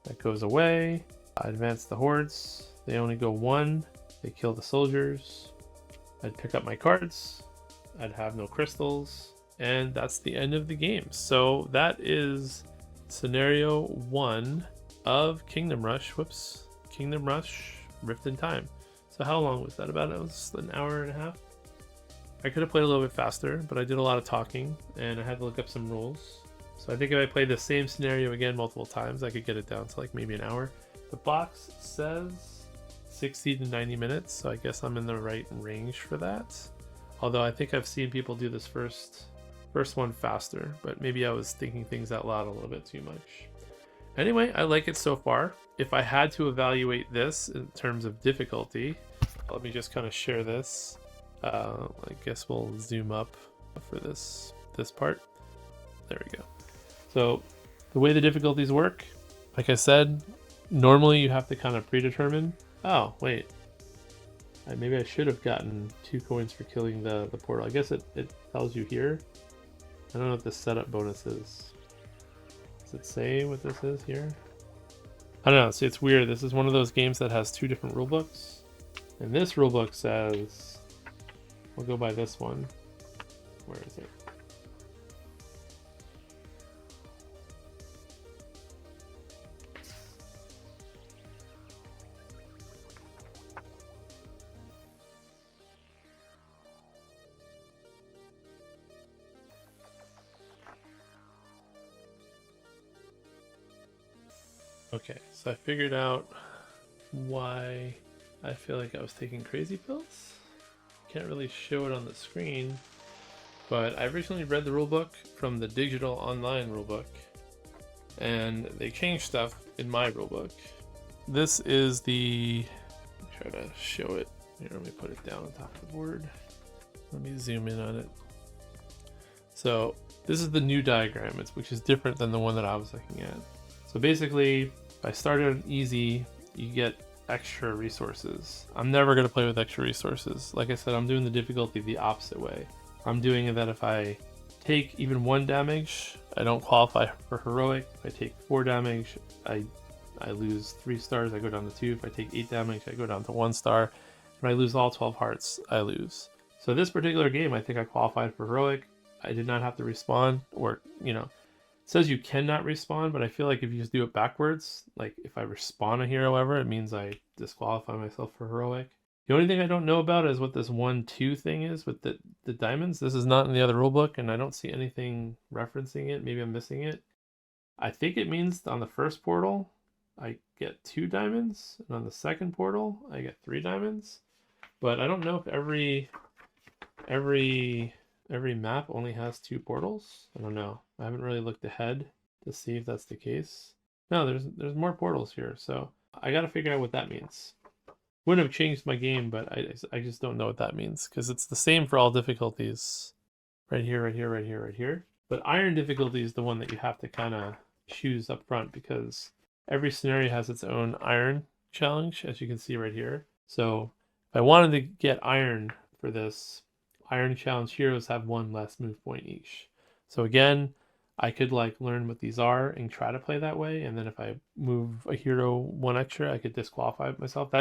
That goes away. I advance the hordes. They only go 1. They kill the soldiers. I'd pick up my cards. I'd have no crystals. And that's the end of the game. So that is scenario 1 of Kingdom Rush. Whoops. Kingdom Rush Rift in Time. So how long was that? About, it was an hour and a half. I could have played a little bit faster, but I did a lot of talking and I had to look up some rules. So I think if I played the same scenario again multiple times, I could get it down to like maybe an hour. The box says 60 to 90 minutes, so I guess I'm in the right range for that. Although I think I've seen people do this first first one faster, but maybe I was thinking things out loud a little bit too much. Anyway, I like it so far. If I had to evaluate this in terms of difficulty, let me just kind of share this. I guess we'll zoom up for this part. There we go. So the way the difficulties work, like I said, normally you have to kind of predetermine. Oh, wait. Maybe I should have gotten 2 coins for killing the portal. I guess it tells you here. I don't know what the setup bonus is. Does it say what this is here? I don't know. See, it's weird. This is one of those games that has 2 different rulebooks. And this rulebook says, we'll go by this one. Where is it? Okay, so I figured out why I feel like I was taking crazy pills. Can't really show it on the screen, but I recently read the rulebook from the digital online rulebook, and they changed stuff in my rulebook. This is the, try to show it here. Let me put it down on top of the board. Let me zoom in on it. So this is the new diagram, which is different than the one that I was looking at. So basically, if I started on easy, you get extra resources. I'm never going to play with extra resources. Like I said, I'm doing the difficulty the opposite way. I'm doing it that if I take even 1 damage, I don't qualify for heroic. If I take 4 damage, I lose 3 stars, I go down to 2. If I take 8 damage, I go down to 1 star. If I lose all 12 hearts, I lose. So this particular game, I think I qualified for heroic. I did not have to respawn, or, you know, it says you cannot respawn, but I feel like if you just do it backwards, like if I respawn a hero ever, it means I disqualify myself for heroic. The only thing I don't know about is what this 1-2 thing is with the diamonds. This is not in the other rulebook, and I don't see anything referencing it. Maybe I'm missing it. I think it means on the first portal, I get 2 diamonds, and on the second portal, I get 3 diamonds. But I don't know if every map only has 2 portals. I don't know. I haven't really looked ahead to see if that's the case. No, there's more portals here, so I gotta figure out what that means. Wouldn't have changed my game, but I just don't know what that means, because it's the same for all difficulties. Right here, right here, right here, right here. But iron difficulty is the one that you have to kind of choose up front, because every scenario has its own iron challenge, as you can see right here. So if I wanted to get iron for this, iron challenge heroes have 1 less move point each. So again, I could like learn what these are and try to play that way, and then if I move a hero 1 extra, I could disqualify myself.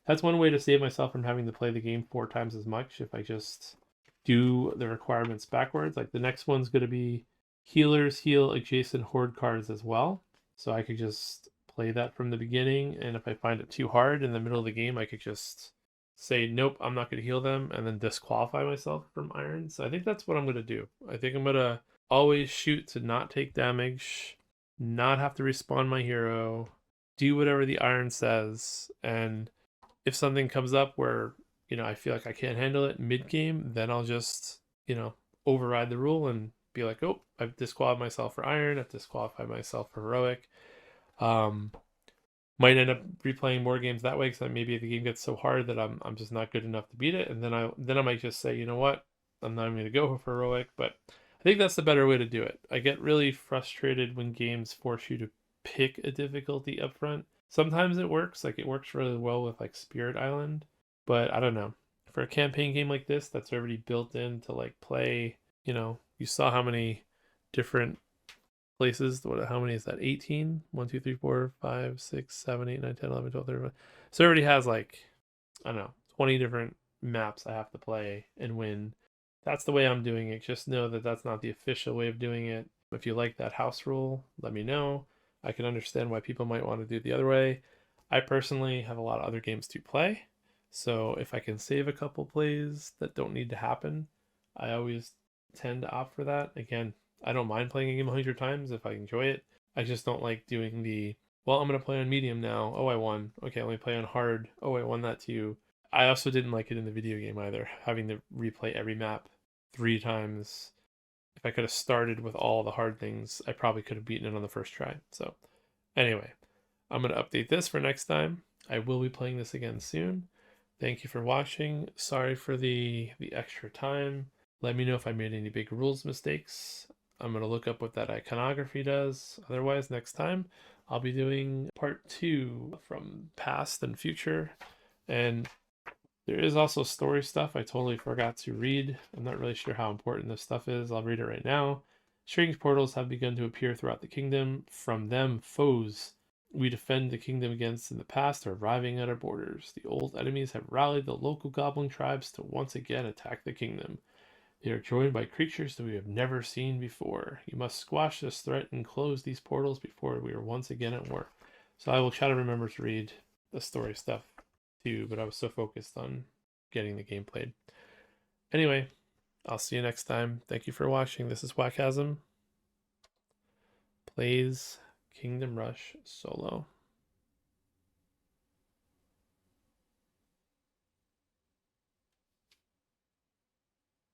That's one way to save myself from having to play the game 4 times as much if I just do the requirements backwards. Like the next one's going to be healers heal adjacent horde cards as well. So I could just play that from the beginning, and if I find it too hard in the middle of the game, I could just say, nope, I'm not going to heal them, and then disqualify myself from iron. So I think that's what I'm going to do. I think I'm going to always shoot to not take damage, not have to respawn my hero, do whatever the iron says, and if something comes up where, you know, I feel like I can't handle it mid-game, then I'll just, you know, override the rule and be like, oh, I've disqualified myself for iron, I've disqualified myself for heroic. Might end up replaying more games that way, because maybe the game gets so hard that I'm just not good enough to beat it, and then I might just say, you know what, I'm not even going to go for heroic. But I think that's the better way to do it. I get really frustrated when games force you to pick a difficulty up front. Sometimes it works, like it works really well with like Spirit Island, but I don't know. For a campaign game like this that's already built in to like play, you know, you saw how many different places, how many is that? 18? 1, 2, 3, 4, 5, 6, 7, 8, 9, 10, 11, 12, 13. So it already has like, I don't know, 20 different maps I have to play and win. That's the way I'm doing it. Just know that that's not the official way of doing it. If you like that house rule, let me know. I can understand why people might want to do it the other way. I personally have a lot of other games to play, so if I can save a couple plays that don't need to happen, I always tend to opt for that. Again, I don't mind playing a game 100 times if I enjoy it. I just don't like doing the, well, I'm going to play on medium now. Oh, I won. Okay, let me play on hard. Oh, I won that too. I also didn't like it in the video game either, having to replay every map 3 times if I could have started with all the hard things, I probably could have beaten it on the first try. So anyway, I'm going to update this for next time. I will be playing this again soon. Thank you for watching. Sorry for the extra time. Let me know if I made any big rules mistakes. I'm going to look up what that iconography does. Otherwise, next time I'll be doing part 2 from past and future. And there is also story stuff I totally forgot to read. I'm not really sure how important this stuff is. I'll read it right now. Strange portals have begun to appear throughout the kingdom. From them, foes we defend the kingdom against in the past are arriving at our borders. The old enemies have rallied the local goblin tribes to once again attack the kingdom. They are joined by creatures that we have never seen before. You must squash this threat and close these portals before we are once again at war. So I will try to remember to read the story stuff too, but I was so focused on getting the game played. Anyway, I'll see you next time. Thank you for watching. This is Wakasm. Plays Kingdom Rush solo.